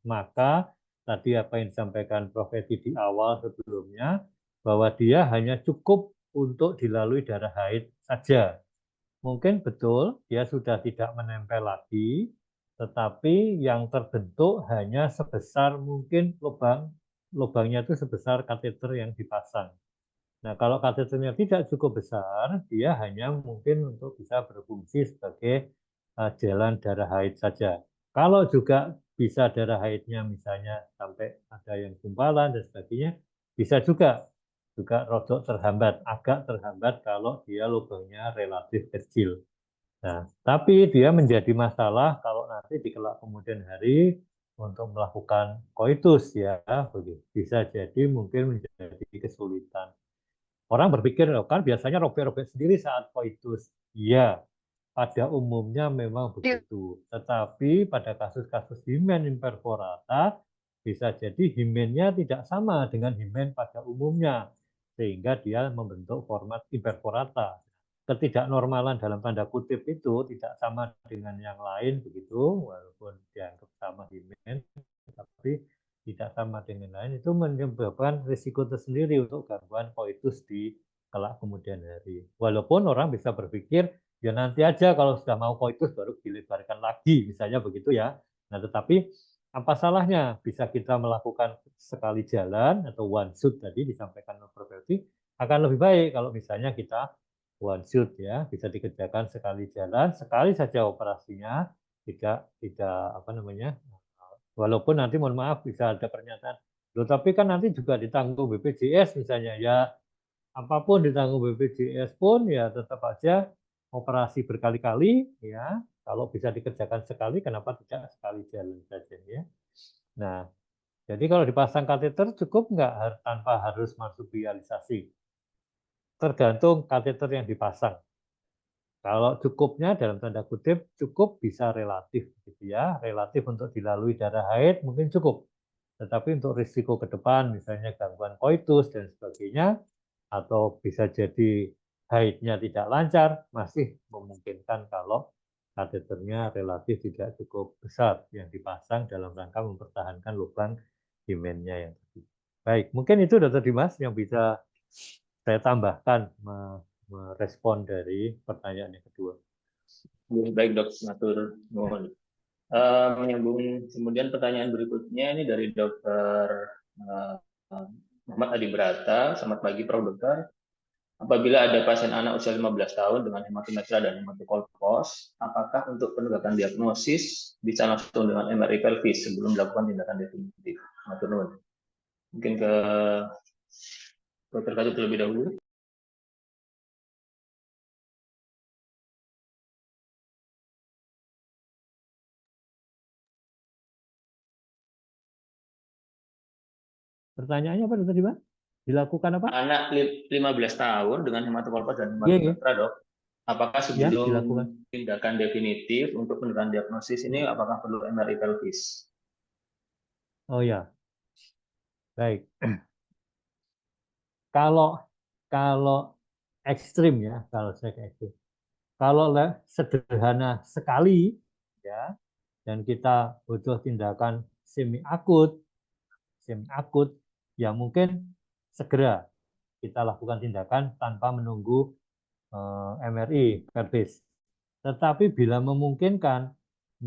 maka tadi apa yang disampaikan Prof. Edi di awal sebelumnya, bahwa dia hanya cukup untuk dilalui darah haid saja. Mungkin betul dia sudah tidak menempel lagi, tetapi yang terbentuk hanya sebesar mungkin lubangnya itu sebesar kateter yang dipasang. Nah, kalau kateternya tidak cukup besar, dia hanya mungkin untuk bisa berfungsi sebagai jalan darah haid saja. Kalau juga bisa darah haidnya misalnya sampai ada yang gumpalan dan sebagainya, bisa juga rodok terhambat, agak terhambat kalau dia lubangnya relatif kecil. Nah, tapi dia menjadi masalah kalau nanti di kelak kemudian hari untuk melakukan koitus ya, bisa jadi mungkin menjadi kesulitan. Orang berpikir, oh, kan biasanya robek-robek sendiri saat koitus. Iya, pada umumnya memang begitu. Tetapi pada kasus-kasus himen imperforata, bisa jadi himennya tidak sama dengan himen pada umumnya. Sehingga dia membentuk format imperforata. Ketidaknormalan dalam tanda kutip itu tidak sama dengan yang lain begitu, walaupun dianggap sama himen, tapi tidak sama dengan lain, itu menyebabkan risiko tersendiri untuk gangguan koitus di kelak kemudian hari. Walaupun orang bisa berpikir, ya nanti aja kalau sudah mau koitus baru dilebarkan lagi, misalnya begitu ya. Nah, tetapi apa salahnya bisa kita melakukan sekali jalan atau one shoot tadi disampaikan Prof. Edi, akan lebih baik kalau misalnya kita one shoot ya, bisa dikerjakan sekali jalan, sekali saja operasinya, tidak apa namanya, walaupun nanti mohon maaf bisa ada pernyataan, loh tapi kan nanti juga ditanggung BPJS misalnya, ya apapun ditanggung BPJS pun ya tetap aja operasi berkali-kali ya, kalau bisa dikerjakan sekali kenapa tidak sekali jalan saja ya. Nah, jadi kalau dipasang kateter cukup nggak tanpa harus marsupialisasi? Tergantung kateter yang dipasang. Kalau cukupnya dalam tanda kutip cukup bisa relatif gitu ya, relatif untuk dilalui darah haid mungkin cukup. Tetapi untuk risiko ke depan misalnya gangguan koitus dan sebagainya atau bisa jadi haidnya tidak lancar masih memungkinkan kalau kateternya relatif tidak cukup besar yang dipasang dalam rangka mempertahankan lubang himennya yang tadi. Baik, mungkin itu Dr. Dimas yang bisa saya tambahkan merespon dari pertanyaan yang kedua. Baik dok, matur nuwun. Menyambung kemudian pertanyaan berikutnya ini dari Dr. Muhammad Adi Brata. Selamat pagi Prof. Dokter. Apabila ada pasien anak usia 15 tahun dengan hematometra dan hematokolpos, apakah untuk penegakan diagnosis bisa langsung dengan MRI pelvis sebelum melakukan tindakan definitif? Matur nuwun. Mungkin ke Dr. Katut terlebih dahulu. Pertanyaannya apa tadi, Pak? Dilakukan apa? Anak 15 tahun dengan hematokolpos dan hematometra, dok. Apakah sebelum tindakan definitif untuk penentuan diagnosis ini apakah perlu MRI pelvis? Oh ya, baik. Kalau ekstrim ya, kalau saya ekstrim. Kalau sederhana sekali ya, dan kita butuh tindakan semi akut, ya mungkin segera kita lakukan tindakan tanpa menunggu MRI pelvis. Tetapi bila memungkinkan,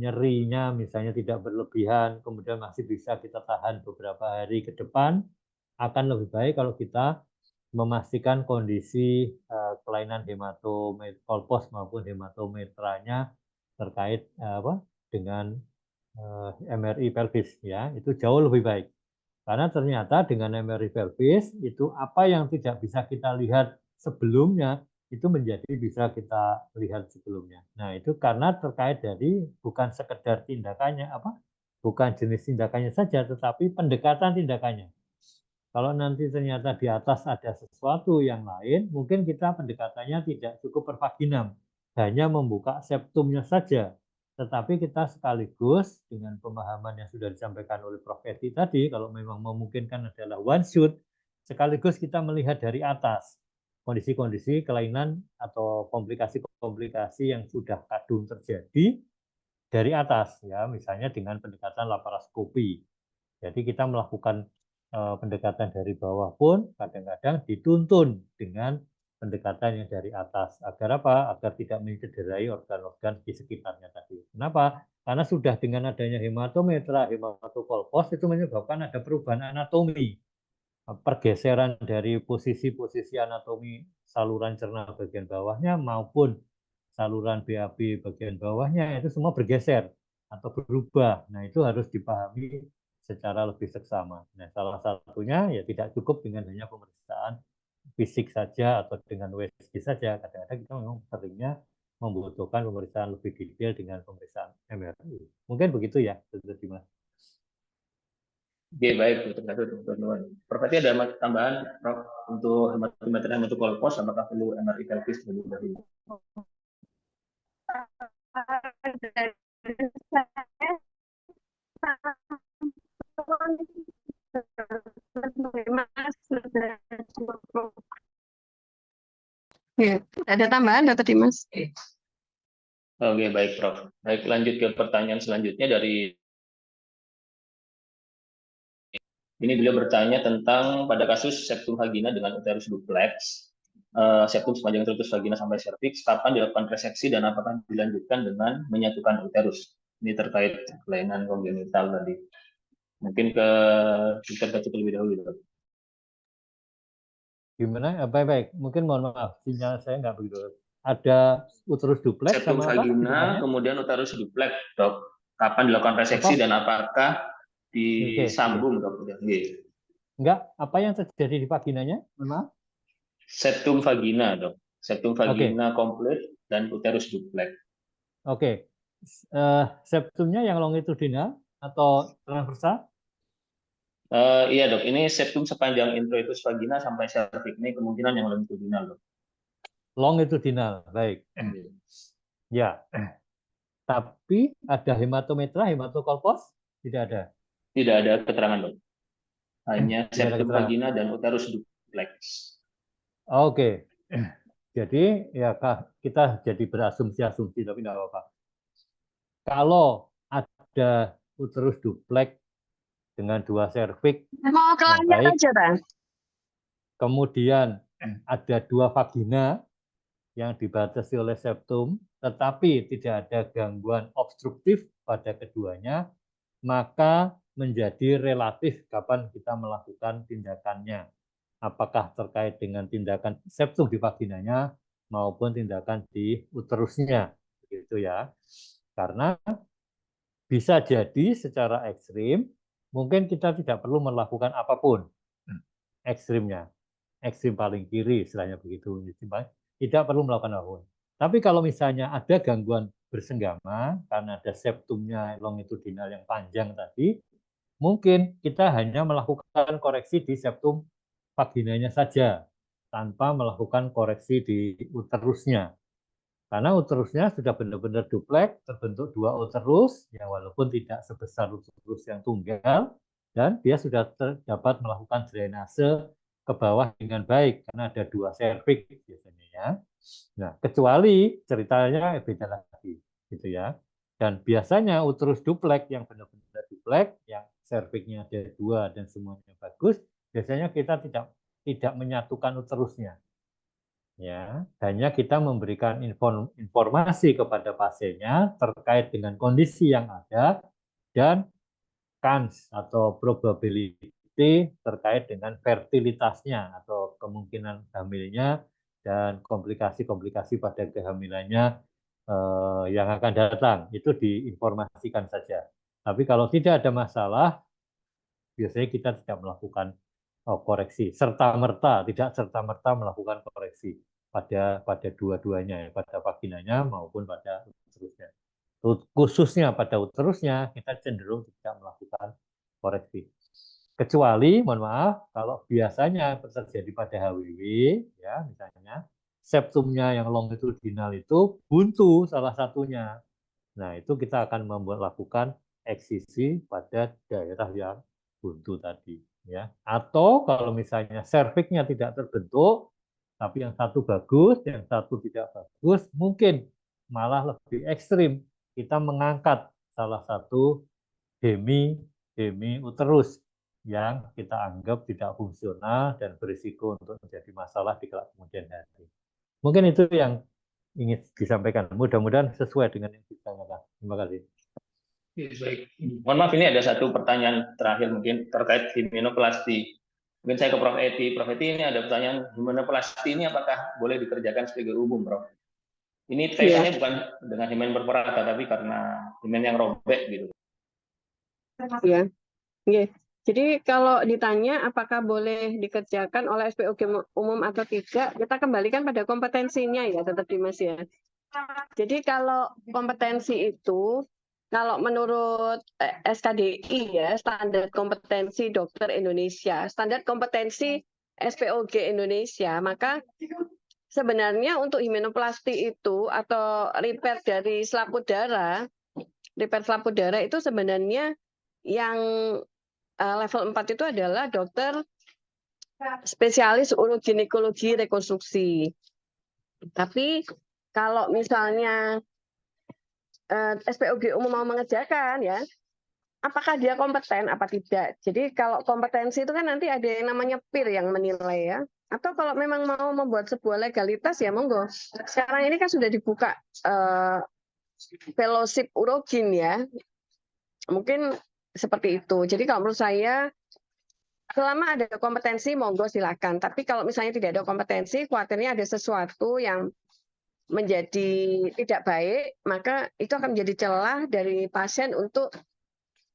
nyerinya misalnya tidak berlebihan, kemudian masih bisa kita tahan beberapa hari ke depan, akan lebih baik kalau kita memastikan kondisi kelainan hematokolpos maupun hematometranya terkait dengan MRI pelvis ya, itu jauh lebih baik. Karena ternyata dengan MRI pelvis itu apa yang tidak bisa kita lihat sebelumnya itu menjadi bisa kita lihat sebelumnya. Nah, itu karena terkait dari bukan sekedar tindakannya bukan jenis tindakannya saja, tetapi pendekatan tindakannya. Kalau nanti ternyata di atas ada sesuatu yang lain, mungkin kita pendekatannya tidak cukup pervaginam, hanya membuka septumnya saja. Tetapi kita sekaligus dengan pemahaman yang sudah disampaikan oleh Prof. Edi tadi, kalau memang memungkinkan adalah one shoot, sekaligus kita melihat dari atas kondisi-kondisi kelainan atau komplikasi-komplikasi yang sudah kadung terjadi dari atas, ya, misalnya dengan pendekatan laparoskopi. Jadi kita melakukan pendekatan dari bawah pun kadang-kadang dituntun dengan pendekatan yang dari atas. Agar apa? Agar tidak mencederai organ-organ di sekitarnya tadi. Kenapa? Karena sudah dengan adanya hematometra, hematokolpos itu menyebabkan ada perubahan anatomi. Pergeseran dari posisi-posisi anatomi saluran cerna bagian bawahnya maupun saluran BAB bagian bawahnya itu semua bergeser atau berubah. Nah, itu harus dipahami secara lebih seksama. Nah, salah satunya ya tidak cukup dengan hanya pemeriksaan fisik saja atau dengan USG saja. Kadang-kadang kita memang seringnya membutuhkan pemeriksaan lebih detail dengan pemeriksaan MRI. Mungkin begitu ya, Dr. Dimas. Oke, baik, teman-teman. Prof, tadi ada tambahan, Prof, untuk hematometer hematokolpos, apakah perlu MRI pelvis terlebih dahulu? Ya, ada tambahan, Dr. Dimas? Oke, baik, Prof. Baik, lanjut ke pertanyaan selanjutnya dari ini, beliau bertanya tentang pada kasus septum vagina dengan uterus duplex, septum sepanjang uterus vagina sampai serviks, kapan dilakukan reseksi dan apakah dilanjutkan dengan menyatukan uterus? Ini terkait kelainan kongenital tadi. Mungkin ke Dr. Batu terlebih dahulu. Gimana? Baik-baik. Mungkin mohon maaf, sinyal saya nggak begitu. Ada uterus duplex Septum sama apa? vagina, kemudian uterus duplex, dok. Kapan dilakukan reseksi dan apakah disambung, dok? Enggak, apa yang terjadi di vaginanya? Mohon maaf. Septum vagina, dok. Septum vagina komplit dan uterus duplex. Oke. Septumnya yang longitudinal atau transversal? Iya, dok. Ini septum sepanjang introitus vagina sampai cervix. Ini kemungkinan yang longitudinal, dok. Longitudinal, baik. Ya. Tapi ada hematometra, hematokolpos? Tidak ada. Tidak ada keterangan, dok. Hanya septum vagina dan uterus duplex. Oke. Jadi ya kita jadi berasumsi-asumsi, tapi tidak apa-apa. Kalau ada uterus duplex dengan 2 serviks, mau kelanya aja, Bang. Kemudian ada 2 vagina yang dibatasi oleh septum, tetapi tidak ada gangguan obstruktif pada keduanya, maka menjadi relatif kapan kita melakukan tindakannya. Apakah terkait dengan tindakan septum di vaginanya maupun tindakan di uterusnya, begitu ya. Karena bisa jadi secara ekstrim, mungkin kita tidak perlu melakukan apapun ekstrimnya. Ekstrim paling kiri, istilahnya begitu. Tidak perlu melakukan apapun. Tapi kalau misalnya ada gangguan bersenggama, karena ada septumnya longitudinal yang panjang tadi, mungkin kita hanya melakukan koreksi di septum vaginanya saja, tanpa melakukan koreksi di uterusnya. Karena uterusnya sudah benar-benar duplex, terbentuk 2 uterus, ya walaupun tidak sebesar uterus yang tunggal, dan dia sudah dapat melakukan drainase ke bawah dengan baik, karena ada 2 serviks biasanya ya. Nah, kecuali ceritanya beda lagi, gitu ya. Dan biasanya uterus duplex yang benar-benar duplex, yang serviksnya ada 2 dan semuanya bagus, biasanya kita tidak menyatukan uterusnya. Ya, hanya kita memberikan informasi kepada pasiennya terkait dengan kondisi yang ada dan kans atau probability terkait dengan fertilitasnya atau kemungkinan hamilnya dan komplikasi-komplikasi pada kehamilannya yang akan datang, itu diinformasikan saja. Tapi kalau tidak ada masalah, biasanya kita tidak melakukan koreksi serta-merta, tidak serta-merta melakukan koreksi. pada dua-duanya, ya, pada vaginanya maupun pada uterusnya. Khususnya pada uterusnya kita cenderung tidak melakukan koreksi. Kecuali, mohon maaf, kalau biasanya terjadi pada HWW, ya misalnya septumnya yang longitudinal itu buntu salah satunya. Nah, itu kita akan lakukan eksisi pada daerah yang buntu tadi, ya. Atau kalau misalnya serviknya tidak terbentuk, tapi yang satu bagus, yang satu tidak bagus, mungkin malah lebih ekstrim. Kita mengangkat salah satu hemi uterus yang kita anggap tidak fungsional dan berisiko untuk menjadi masalah di kemudian hari. Mungkin itu yang ingin disampaikan. Mudah-mudahan sesuai dengan yang ditanyakan. Terima kasih. Baik. Mohon maaf, ini ada satu pertanyaan terakhir mungkin terkait himenoplasti. Mungkin saya ke Prof. Eti. Prof. Eti, ini ada pertanyaan, himenoplasti ini apakah boleh dikerjakan sebagai umum, Prof? Ini kaitannya bukan dengan himen berperata, tapi karena himen yang robek gitu. Ya, yeah. Jadi kalau ditanya apakah boleh dikerjakan oleh SPOG umum atau tidak, kita kembalikan pada kompetensinya ya, tetap Dimas ya. Jadi kalau kompetensi itu, kalau menurut SKDI ya, standar kompetensi dokter Indonesia, standar kompetensi SPOG Indonesia, maka sebenarnya untuk himenoplasti itu atau repair dari selaput darah itu sebenarnya yang level 4 itu adalah dokter spesialis uroginekologi rekonstruksi. Tapi kalau misalnya SPOG umum mau mengerjakan ya, apakah dia kompeten apa tidak? Jadi kalau kompetensi itu kan nanti ada yang namanya peer yang menilai ya. Atau kalau memang mau membuat sebuah legalitas ya monggo. Sekarang ini kan sudah dibuka fellowship urogin ya. Mungkin seperti itu. Jadi kalau menurut saya selama ada kompetensi monggo silakan. Tapi kalau misalnya tidak ada kompetensi, khawatirnya ada sesuatu yang menjadi tidak baik, maka itu akan menjadi celah dari pasien untuk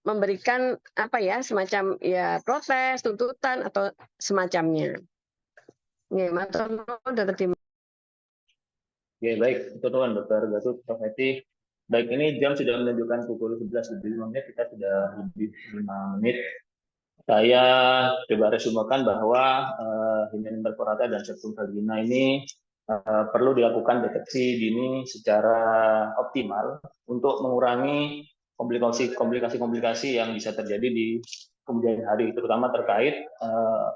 memberikan apa ya semacam ya protes, tuntutan atau semacamnya. Ya, matur nuwun Dr. Dimas. Ya, baik, teman Dr. Gatot, Prof. Eti. Baik, ini jam sudah menunjukkan pukul 11.05, kita sudah lebih 5 menit. Saya coba resumekan bahwa himen berporata dan septum vagina ini perlu dilakukan deteksi dini secara optimal untuk mengurangi komplikasi-komplikasi yang bisa terjadi di kemudian hari, terutama terkait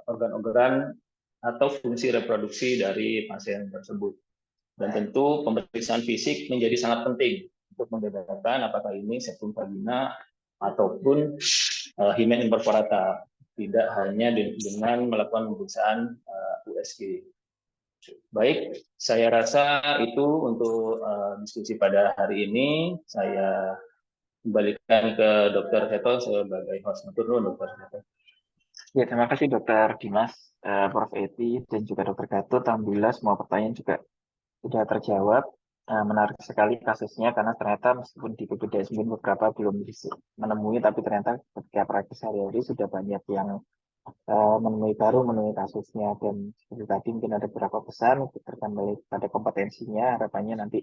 organ-organ atau fungsi reproduksi dari pasien tersebut. Dan tentu pemeriksaan fisik menjadi sangat penting untuk membedakan apakah ini septum vagina ataupun himen imperforata, tidak hanya dengan melakukan pemeriksaan USG. Baik, saya rasa itu untuk diskusi pada hari ini. Saya kembalikan ke Dr. Seto sebagai host. Matur nuwun, Dr. Seto. Ya, terima kasih Dr. Dimas, Prof. Eti, dan juga Dr. Gatot. Alhamdulillah semua pertanyaan juga sudah terjawab. Menarik sekali kasusnya karena ternyata meskipun di PPDS beberapa belum menemui, tapi ternyata ketika praktis sehari-hari sudah banyak yang menemui kasusnya. Dan seperti tadi mungkin ada beberapa pesan terkait pada kompetensinya. Harapannya nanti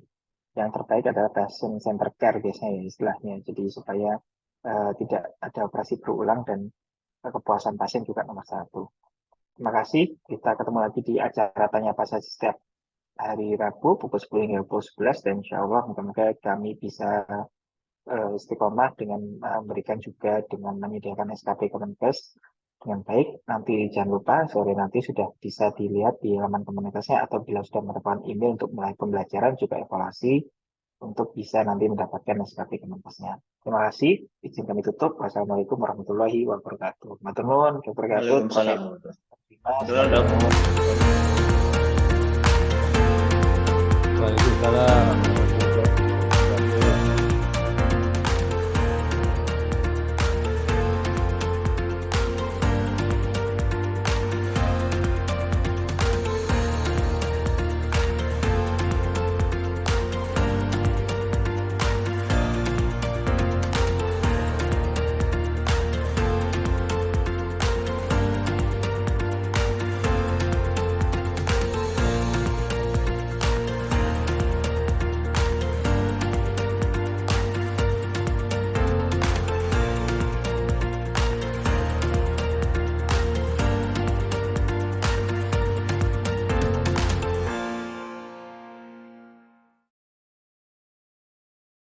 yang terbaik adalah patient center care biasanya ya, istilahnya. Jadi supaya tidak ada operasi berulang dan kepuasan pasien juga nomor 1. Terima kasih. Kita ketemu lagi di acara Tanya Apa Saja setiap hari Rabu pukul 10 hingga pukul 11, dan insya Allah moga-moga kami bisa istiqomah dengan memberikan juga dengan menyediakan SKP Kemenkes dengan baik. Nanti jangan lupa sore nanti sudah bisa dilihat di halaman komunitasnya, atau bila sudah mendapatkan email untuk mulai pembelajaran juga evaluasi untuk bisa nanti mendapatkan SKP Kemenkesnya. Terima kasih. Izin kami tutup. Wassalamualaikum warahmatullahi wabarakatuh. Matur nuwun. Waalaikumsalam. Waalaikumsalam.